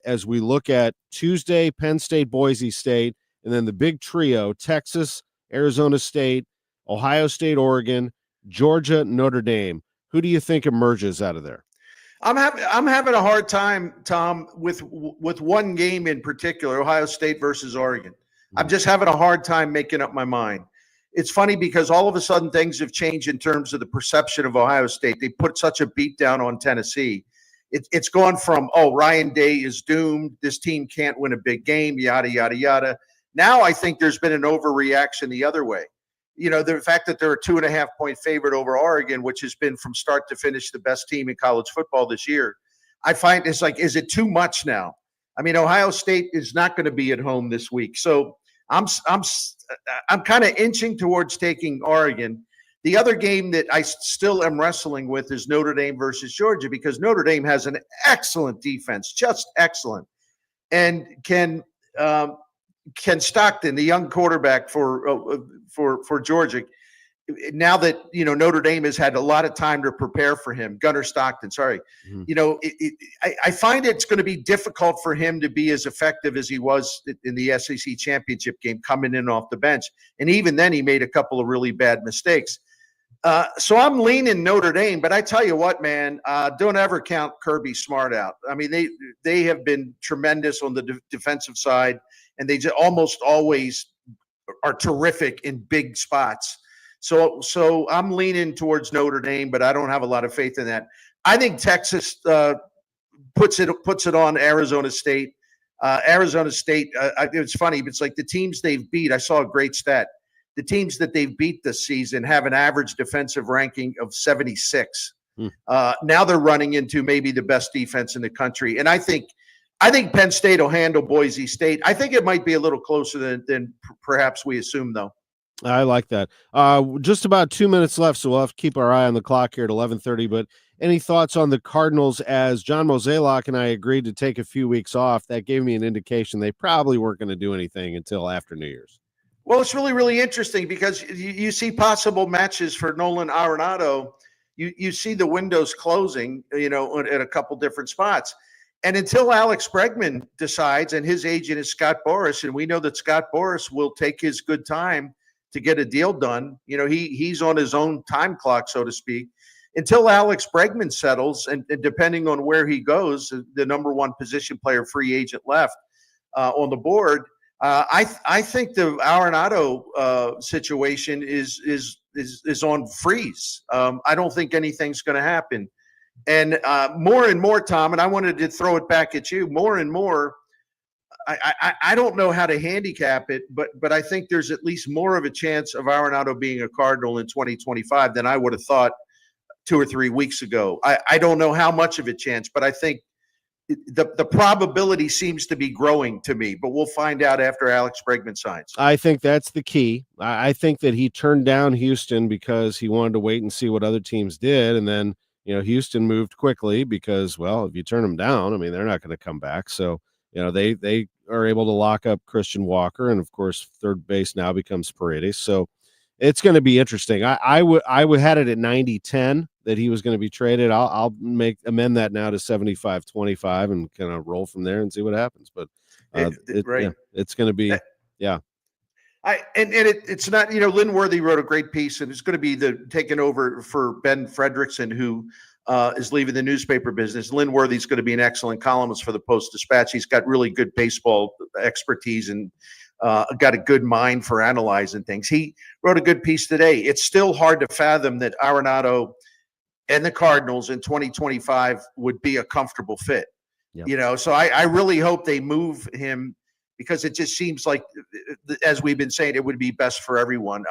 as we look at Tuesday, Penn State, Boise State, and then the big trio, Texas, Arizona State, Ohio State, Oregon, Georgia, Notre Dame. Who do you think emerges out of there? I'm having a hard time, Tom, with one game in particular, Ohio State versus Oregon. I'm just having a hard time making up my mind. It's funny because all of a sudden things have changed in terms of the perception of Ohio State. They put such a beat down on Tennessee. It's gone from, Ryan Day is doomed. This team can't win a big game, yada, yada, yada. Now I think there's been an overreaction the other way. The fact that they're a 2.5-point favorite over Oregon, which has been from start to finish the best team in college football this year, I find it's like, is it too much now? I mean, Ohio State is not going to be at home this week. So I'm kind of inching towards taking Oregon. The other game that I still am wrestling with is Notre Dame versus Georgia, because Notre Dame has an excellent defense, just excellent. And Ken Stockton, the young quarterback for Georgia, now that Notre Dame has had a lot of time to prepare for him, Gunnar Stockton, sorry, I find it's going to be difficult for him to be as effective as he was in the SEC championship game coming in off the bench, and even then he made a couple of really bad mistakes. So I'm leaning Notre Dame, but I tell you what, man, don't ever count Kirby Smart out. I mean, they have been tremendous on the defensive side, and they just almost always are terrific in big spots. So I'm leaning towards Notre Dame, but I don't have a lot of faith in that. I think Texas puts it on Arizona State. Arizona State, it's funny, but it's like the teams they've beat. I saw a great stat. The teams that they've beat this season have an average defensive ranking of 76. Now they're running into maybe the best defense in the country. And I think Penn State will handle Boise State. I think it might be a little closer than perhaps we assume, though. I like that. Just about 2 minutes left, so we'll have to keep our eye on the clock here at 11:30. But any thoughts on the Cardinals? As John Mozeliak and I agreed to take a few weeks off, that gave me an indication they probably weren't going to do anything until after New Year's. Well, it's really, really interesting because you see possible matches for Nolan Arenado. You see the windows closing, at a couple different spots. And until Alex Bregman decides, and his agent is Scott Boras, and we know that Scott Boras will take his good time to get a deal done. He's on his own time clock, so to speak. Until Alex Bregman settles, and depending on where he goes, the number one position player free agent left on the board, I think the Arenado situation is on freeze. I don't think anything's going to happen. And more and more, Tom, and I wanted to throw it back at you, more and more, I don't know how to handicap it, but I think there's at least more of a chance of Arenado being a Cardinal in 2025 than I would have thought 2 or 3 weeks ago. I don't know how much of a chance, but I think the probability seems to be growing to me, but we'll find out after Alex Bregman signs. I think that's the key. I think that he turned down Houston because he wanted to wait and see what other teams did. And then, Houston moved quickly because, well, if you turn them down, I mean, they're not going to come back. So, they are able to lock up Christian Walker. And of course, third base now becomes Paredes. So it's going to be interesting. I would had it at 90-10 that he was going to be traded. I'll amend that now to 75-25 and kind of roll from there and see what happens. But it's going to be, yeah. It's not, Lynn Worthy wrote a great piece, and it's going to be taken over for Ben Fredrickson, who is leaving the newspaper business. Lynn Worthy's going to be an excellent columnist for the Post-Dispatch. He's got really good baseball expertise and got a good mind for analyzing things. He wrote a good piece today. It's still hard to fathom that Arenado and the Cardinals in 2025 would be a comfortable fit. Yep. So I really hope they move him, because it just seems like, as we've been saying, it would be best for everyone.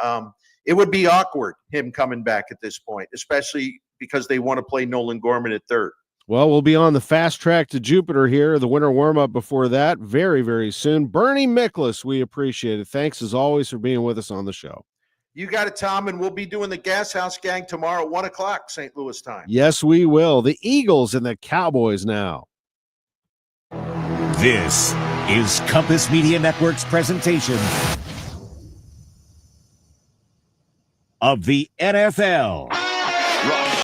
It would be awkward, him coming back at this point, especially because they want to play Nolan Gorman at third. Well, we'll be on the fast track to Jupiter here, the winter warm-up before that, very, very soon. Bernie Miklasz, we appreciate it. Thanks, as always, for being with us on the show. You got it, Tom, and we'll be doing the Gas House Gang tomorrow at 1 o'clock St. Louis time. Yes, we will. The Eagles and the Cowboys now. This is Compass Media Network's presentation of the NFL.